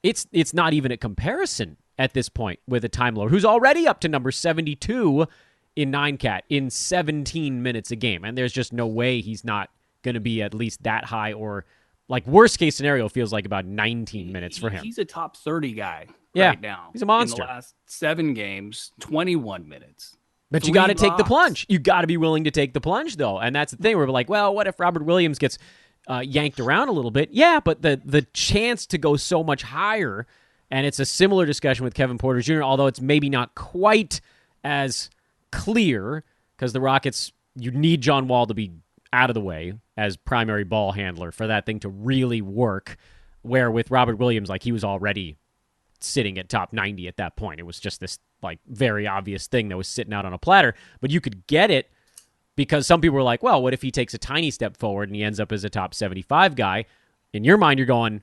it's not even a comparison at this point with a Time Lord who's already up to number 72 in 9-cat in 17 minutes a game, and there's just no way he's not going to be at least that high, or like worst case scenario feels like about 19 minutes for him. He's a top 30 guy right now. He's a monster. In the last 7 games, 21 minutes. But you got to take the plunge. You got to be willing to take the plunge, though. And that's the thing. We're like, well, what if Robert Williams gets yanked around a little bit. Yeah, but the chance to go so much higher, and it's a similar discussion with Kevin Porter Jr., although it's maybe not quite as clear because the Rockets, you need John Wall to be out of the way as primary ball handler for that thing to really work, where with Robert Williams, like, he was already sitting at top 90 at that point. It was just this like very obvious thing that was sitting out on a platter, but you could get it because some people were like, well, what if he takes a tiny step forward and he ends up as a top 75 guy? In your mind, you're going,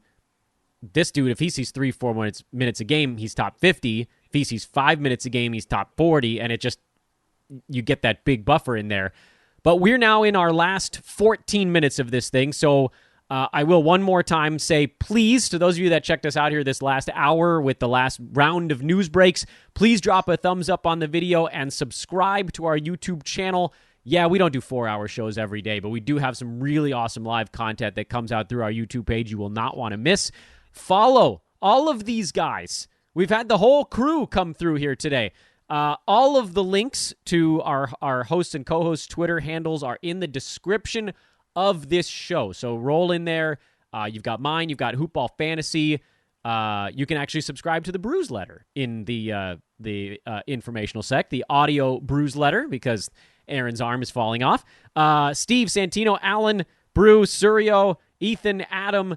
this dude, if he sees 3-4 minutes a game, he's top 50. If he sees 5 minutes a game, he's top 40, and it just, you get that big buffer in there. But we're now in our last 14 minutes of this thing, so I will one more time say, please, to those of you that checked us out here this last hour with the last round of news breaks, please drop a thumbs up on the video and subscribe to our YouTube channel. Yeah, we don't do 4-hour shows every day, but we do have some really awesome live content that comes out through our YouTube page you will not want to miss. Follow all of these guys. We've had the whole crew come through here today. All of the links to our hosts and co-hosts' Twitter handles are in the description of this show. So roll in there. You've got mine. You've got HoopBall Fantasy. You can actually subscribe to the Brews Letter in the informational sec, the audio Brews Letter, because Aaron's arm is falling off. Steve, Santino, Alan, Brew, Surio, Ethan, Adam.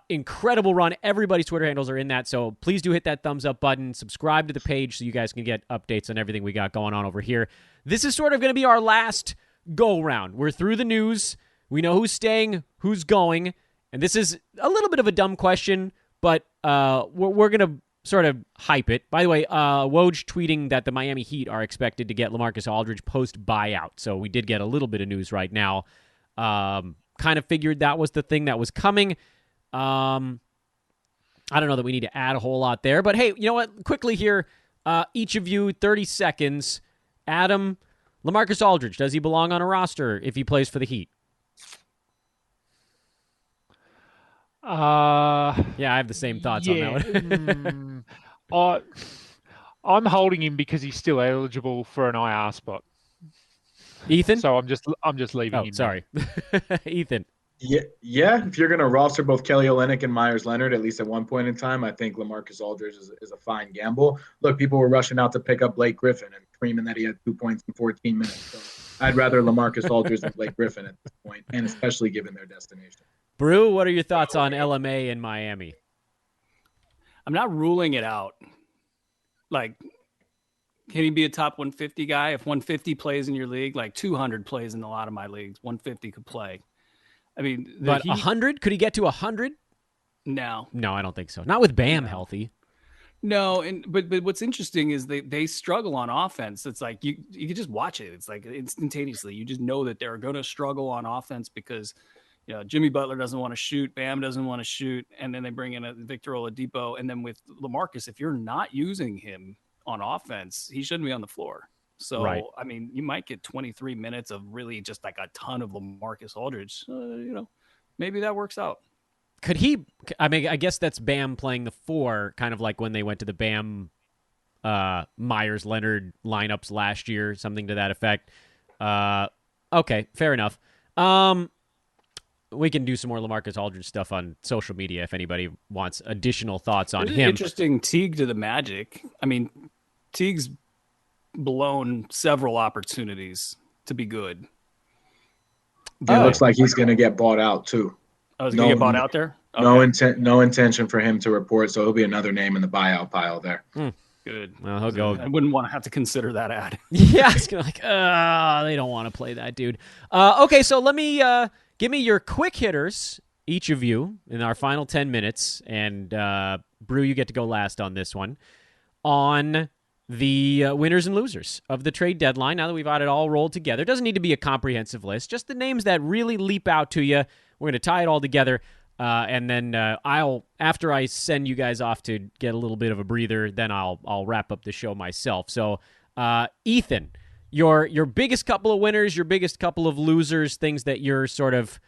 Incredible run. Everybody's Twitter handles are in that, so please do hit that thumbs up button. Subscribe to the page so you guys can get updates on everything we got going on over here. This is sort of going to be our last go-round. We're through the news. We know who's staying, who's going, and this is a little bit of a dumb question, but we're going to sort of hype it. By the way, Woj tweeting that the Miami Heat are expected to get LaMarcus Aldridge post-buyout, so we did get a little bit of news right now. Kind of figured that was the thing that was coming. I don't know that we need to add a whole lot there, but hey, you know what? Quickly here, each of you, 30 seconds. Adam, LaMarcus Aldridge, does he belong on a roster if he plays for the Heat? Yeah, I have the same thoughts on that one. I'm holding him because he's still eligible for an IR spot. Ethan? So I'm just leaving him. Sorry. Ethan. Yeah. If you're going to roster both Kelly Olynyk and Myers Leonard, at least at one point in time, I think LaMarcus Aldridge is a fine gamble. Look, people were rushing out to pick up Blake Griffin and screaming that he had 2 points in 14 minutes. So I'd rather LaMarcus Aldridge than Blake Griffin at this point, and especially given their destination. Brew, what are your thoughts on LMA in Miami? I'm not ruling it out. Like, can he be a top 150 guy? If 150 plays in your league, like 200 plays in a lot of my leagues, 150 could play. I mean, but 100? Could he get to 100? No, I don't think so. Not with Bam healthy. No, but what's interesting is they struggle on offense. It's like you can just watch it. It's like instantaneously. You just know that they're going to struggle on offense because Jimmy Butler doesn't want to shoot, Bam doesn't want to shoot, and then they bring in a Victor Oladipo, and then with LaMarcus, if you're not using him on offense, he shouldn't be on the floor. So, right. I mean, you might get 23 minutes of really just like a ton of LaMarcus Aldridge. Maybe that works out. Could he? I mean, I guess that's Bam playing the 4, kind of like when they went to the Bam Myers Leonard lineups last year, something to that effect. Okay, fair enough. We can do some more LaMarcus Aldridge stuff on social media if anybody wants additional thoughts on him. Interesting Teague to the Magic. I mean, Teague's blown several opportunities to be good. It looks like he's going to get bought out too. Oh, he's going to get bought out there? Okay. No intention for him to report, so he'll be another name in the buyout pile there. Good. Well, he'll go. I wouldn't want to have to consider that ad. Yeah, it's going to they don't want to play that dude. Okay, so let me give me your quick hitters, each of you, in our final 10 minutes, and Brew, you get to go last on this one, on the winners and losers of the trade deadline. Now that we've got it all rolled together, it doesn't need to be a comprehensive list, just the names that really leap out to you. We're going to tie it all together, and then after I send you guys off to get a little bit of a breather, then I'll wrap up the show myself. So, Ethan, your biggest couple of winners, your biggest couple of losers, things that you're sort of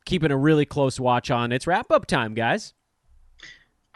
keeping a really close watch on. It's wrap-up time, guys.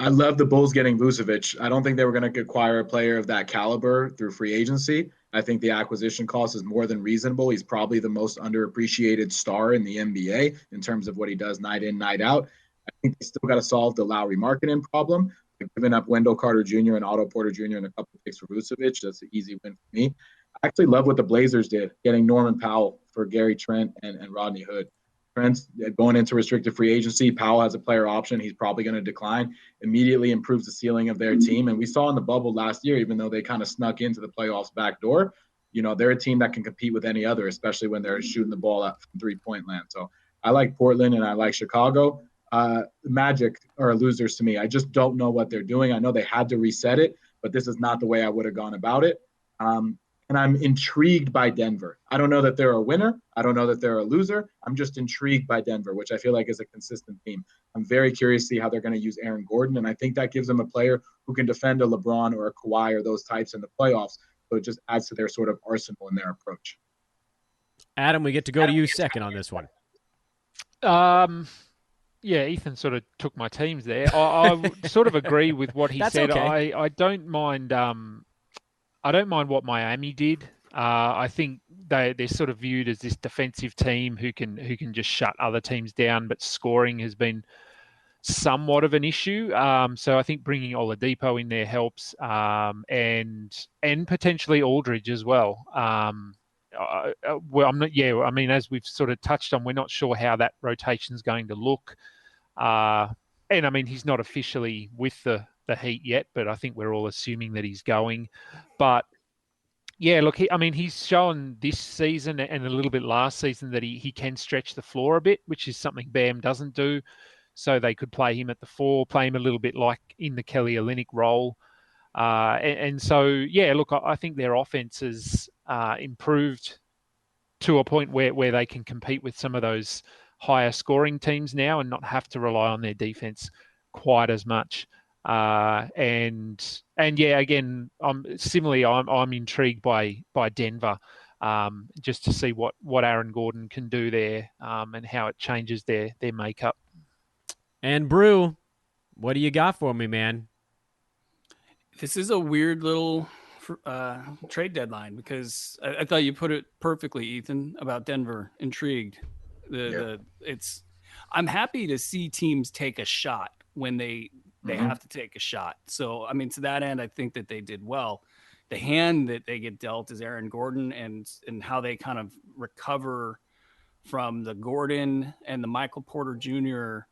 I love the Bulls getting Vucevic. I don't think they were going to acquire a player of that caliber through free agency. I think the acquisition cost is more than reasonable. He's probably the most underappreciated star in the NBA in terms of what he does night in, night out. I think they still got to solve the Lowry marketing problem. Giving up Wendell Carter Jr. and Otto Porter Jr. and a couple of picks for Vucevic, that's an easy win for me. I actually love what the Blazers did, getting Norman Powell for Gary Trent and Rodney Hood. Trent's going into restricted free agency. Powell has a player option. He's probably going to decline. Immediately improves the ceiling of their team. And we saw in the bubble last year, even though they kind of snuck into the playoffs back door, they're a team that can compete with any other, especially when they're shooting the ball out from three-point land. So I like Portland and I like Chicago. Magic are losers to me. I just don't know what they're doing. I know they had to reset it, but this is not the way I would have gone about it. And I'm intrigued by Denver. I don't know that they're a winner. I don't know that they're a loser. I'm just intrigued by Denver, which I feel like is a consistent team. I'm very curious to see how they're going to use Aaron Gordon, and I think that gives them a player who can defend a LeBron or a Kawhi or those types in the playoffs. So it just adds to their sort of arsenal in their approach. Adam, we get to go to you second on this one. Yeah, Ethan sort of took my teams there. I sort of agree with what he said. Okay. I don't mind. I don't mind what Miami did. I think they're sort of viewed as this defensive team who can just shut other teams down, but scoring has been somewhat of an issue. So I think bringing Oladipo in there helps, and potentially Aldridge as well. Well, I'm not. Yeah, I mean, as we've sort of touched on, we're not sure how that rotation is going to look. And I mean, he's not officially with the Heat yet, but I think we're all assuming that he's going. But yeah, look, he's shown this season and a little bit last season that he can stretch the floor a bit, which is something Bam doesn't do. So they could play him at the 4, play him a little bit like in the Kelly Olynyk role. And so, yeah, look, I think their offense has improved to a point where they can compete with some of those higher scoring teams now and not have to rely on their defense quite as much. And yeah, again, I'm intrigued by Denver, just to see what Aaron Gordon can do there, and how it changes their makeup. And Brew, what do you got for me, man? This is a weird little trade deadline because I thought you put it perfectly, Ethan, about Denver. Intrigued. I'm happy to see teams take a shot when they have to take a shot. So, I mean, to that end, I think that they did well. The hand that they get dealt is Aaron Gordon, and how they kind of recover from the Gordon and the Michael Porter Jr.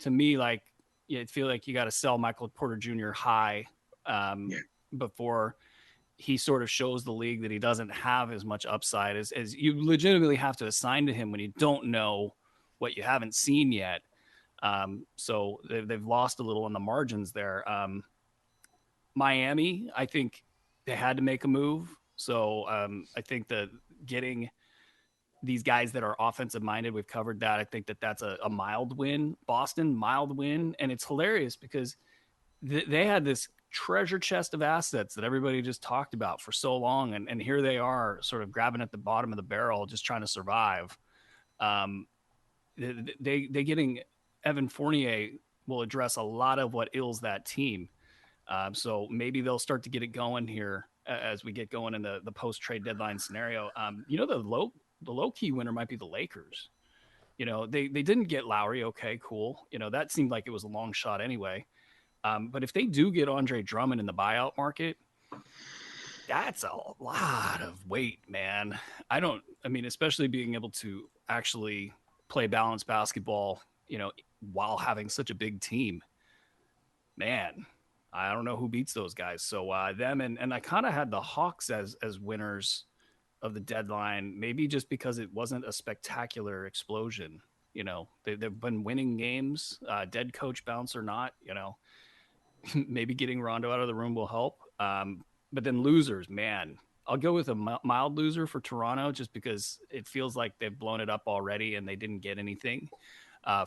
To me, like, I feel like you got to sell Michael Porter Jr. high before he sort of shows the league that he doesn't have as much upside as you legitimately have to assign to him when you don't know what you haven't seen yet. So they've lost a little on the margins there. Miami, I think they had to make a move. So I think that getting these guys that are offensive minded, we've covered that. I think that's a mild win. Boston, mild win. And it's hilarious because they had this treasure chest of assets that everybody just talked about for so long. And here they are sort of grabbing at the bottom of the barrel, just trying to survive. They getting Evan Fournier will address a lot of what ails that team. So maybe they'll start to get it going here as we get going in the post-trade deadline scenario. The low-key winner might be the Lakers. They didn't get Lowry. Okay, cool. That seemed like it was a long shot anyway. But if they do get Andre Drummond in the buyout market, that's a lot of weight, man. Especially being able to actually play balanced basketball, while having such a big team, man, I don't know who beats those guys. So them and I kind of had the Hawks as winners of the deadline, maybe just because it wasn't a spectacular explosion. They've been winning games, dead coach bounce or not, maybe getting Rondo out of the room will help. But then losers, man, I'll go with a mild loser for Toronto, just because it feels like they've blown it up already and they didn't get anything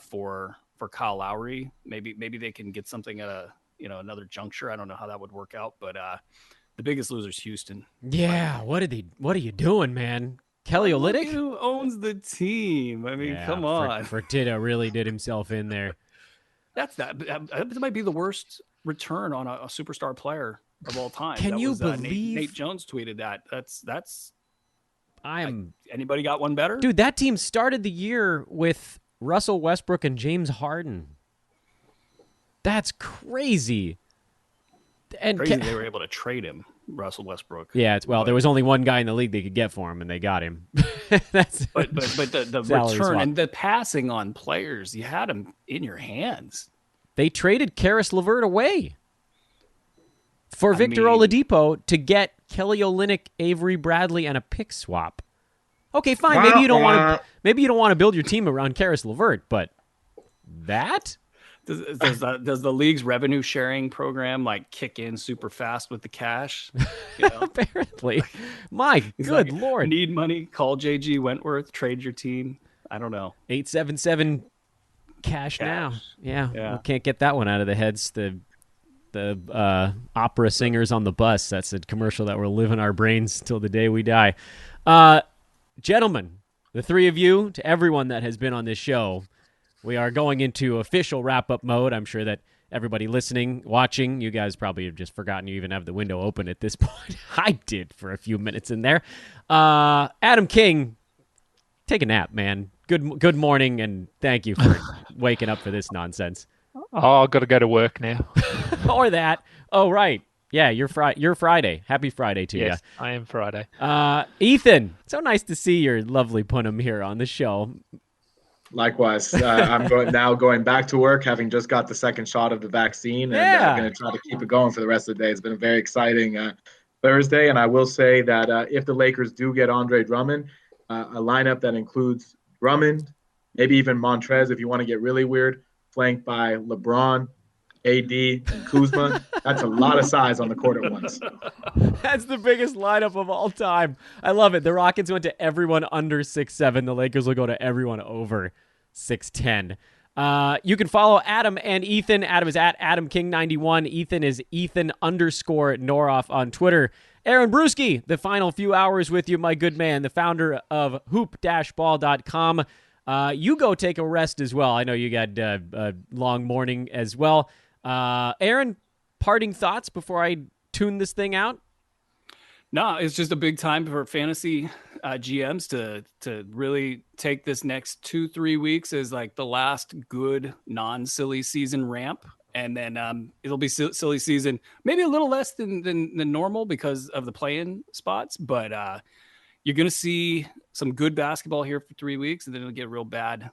for Kyle Lowry. Maybe they can get something at another juncture. I don't know how that would work out, but the biggest loser is Houston. Yeah, what are you doing, man? Kelly Olynyk, who owns the team? I mean, come on. Fertitta really did himself in there. That might be the worst return on a superstar player of all time. Can you believe Nate Jones tweeted that? That's I'm anybody got one better? Dude, that team started the year with Russell Westbrook and James Harden. That's crazy. And crazy they were able to trade him, Russell Westbrook. Yeah, there was only one guy in the league they could get for him, and they got him. but the return swap. and the passing on players, you had them in your hands. They traded Karis LeVert away for Victor Oladipo to get Kelly Olynyk, Avery Bradley, and a pick swap. Okay, fine. Maybe you don't want to build your team around Karis LeVert, but that. Does the league's revenue sharing program like kick in super fast with the cash? You know? Apparently. My good Lord. Need money? Call JG Wentworth. Trade your team. I don't know. 877 cash now. Yeah. We can't get that one out of the heads. The opera singers on the bus. That's a commercial that will live in our brains till the day we die. Gentlemen, the three of you, to everyone that has been on this show, we are going into official wrap-up mode. I'm sure that everybody listening, watching, you guys probably have just forgotten you even have the window open at this point. I did for a few minutes in there. Adam King, take a nap, man. Good morning, and thank you for waking up for this nonsense. Oh, I've got to go to work now. Or that. Oh, right. Yeah, you're Friday. Happy Friday to you. Yes, I am Friday. Ethan, so nice to see your lovely Punim here on the show. Likewise, I'm going back to work, having just got the second shot of the vaccine, and I'm going to try to keep it going for the rest of the day. It's been a very exciting Thursday, and I will say that if the Lakers do get Andre Drummond, a lineup that includes Drummond, maybe even Montrez if you want to get really weird, flanked by LeBron, AD, and Kuzma, that's a lot of size on the court at once. That's the biggest lineup of all time. I love it. The Rockets went to everyone under 6'7". The Lakers will go to everyone over 6'10". You can follow Adam and Ethan. Adam is at AdamKing91. Ethan is Ethan_Noroff on Twitter. Aaron Brewski, the final few hours with you, my good man, the founder of hoop-ball.com. You go take a rest as well. I know you got a long morning as well. Aaron, parting thoughts before I tune this thing out? No, it's just a big time for fantasy GMs to really take this next 2-3 weeks as like the last good non-silly season ramp. And then it'll be silly season, maybe a little less than normal because of the play-in spots. But you're going to see some good basketball here for 3 weeks, and then it'll get real bad.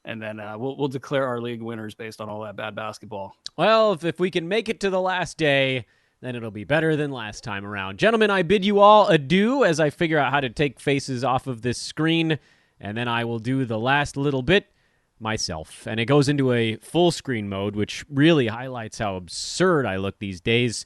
And then we'll declare our league winners based on all that bad basketball. Well, if we can make it to the last day, then it'll be better than last time around. Gentlemen, I bid you all adieu as I figure out how to take faces off of this screen, and then I will do the last little bit myself. And it goes into a full screen mode, which really highlights how absurd I look these days.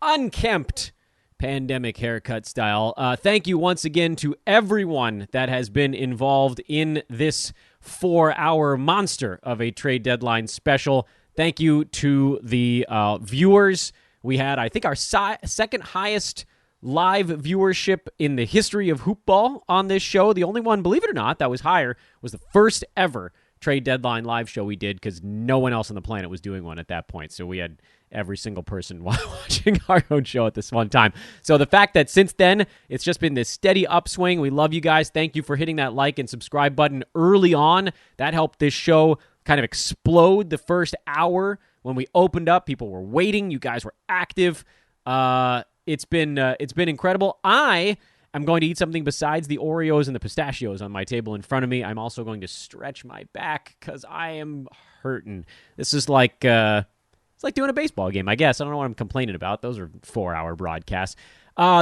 Unkempt, pandemic haircut style. Thank you once again to everyone that has been involved in this 4-hour monster of a trade deadline special. Thank you to the viewers. We had, I think, our second highest live viewership in the history of HoopBall on this show. The only one, believe it or not, that was higher was the first ever trade deadline live show we did because no one else on the planet was doing one at that point. So we had every single person watching our own show at this one time. So the fact that since then, it's just been this steady upswing. We love you guys. Thank you for hitting that like and subscribe button early on. That helped this show kind of explode the first hour. When we opened up, people were waiting. You guys were active. It's been incredible. I am going to eat something besides the Oreos and the pistachios on my table in front of me. I'm also going to stretch my back because I am hurting. This is like it's like doing a baseball game, I guess. I don't know what I'm complaining about. Those are 4-hour broadcasts.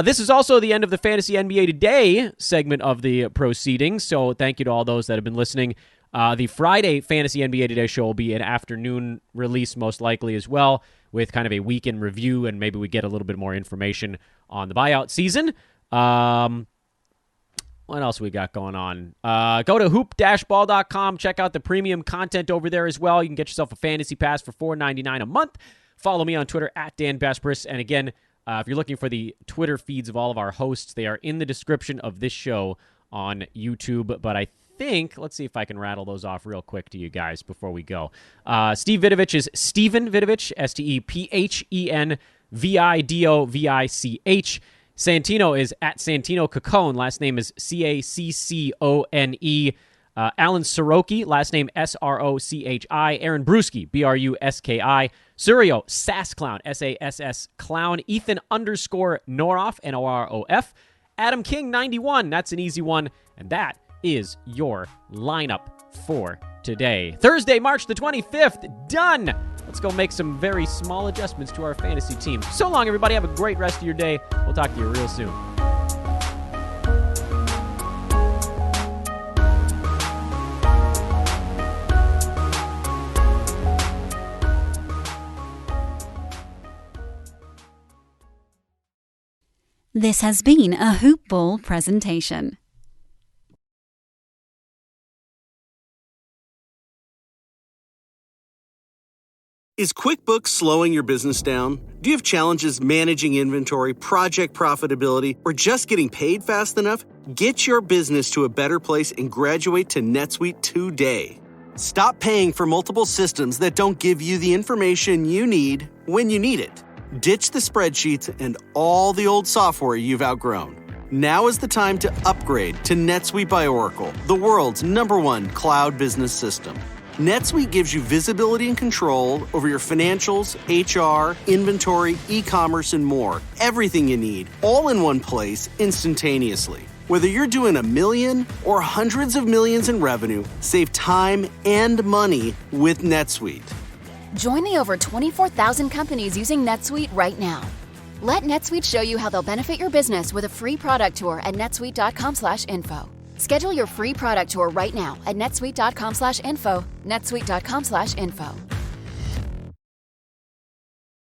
This is also the end of the Fantasy NBA Today segment of the proceedings. So thank you to all those that have been listening. The Friday Fantasy NBA Today show will be an afternoon release most likely as well, with kind of a weekend review, and maybe we get a little bit more information on the buyout season. What else we got going on? Go to hoop-ball.com. Check out the premium content over there as well. You can get yourself a fantasy pass for $4.99 a month. Follow me on Twitter at Dan Bespris. And again, if you're looking for the Twitter feeds of all of our hosts, they are in the description of this show on YouTube. But I think, let's see if I can rattle those off real quick to you guys before we go. Steve Vidovich is Steven Vidovich, StephenVidovich. Santino is at Santino Caccone. Last name is Caccone. Alan Soroki, last name Srochi. Aaron Bruski, Bruski. Surio, Sass Clown, Sass Clown. Ethan _Noroff, Norof. Adam King, 91. That's an easy one. And that is your lineup for today. Thursday, March the 25th. Done. Let's go make some very small adjustments to our fantasy team. So long, everybody. Have a great rest of your day. We'll talk to you real soon. This has been a HoopBall presentation. Is QuickBooks slowing your business down? Do you have challenges managing inventory, project profitability, or just getting paid fast enough? Get your business to a better place and graduate to NetSuite today. Stop paying for multiple systems that don't give you the information you need when you need it. Ditch the spreadsheets and all the old software you've outgrown. Now is the time to upgrade to NetSuite by Oracle, the world's #1 cloud business system. NetSuite gives you visibility and control over your financials, HR, inventory, e-commerce, and more. Everything you need, all in one place, instantaneously. Whether you're doing $1 million or hundreds of millions in revenue, save time and money with NetSuite. Join the over 24,000 companies using NetSuite right now. Let NetSuite show you how they'll benefit your business with a free product tour at netsuite.com/info. Schedule your free product tour right now at netsuite.com/info, netsuite.com/info.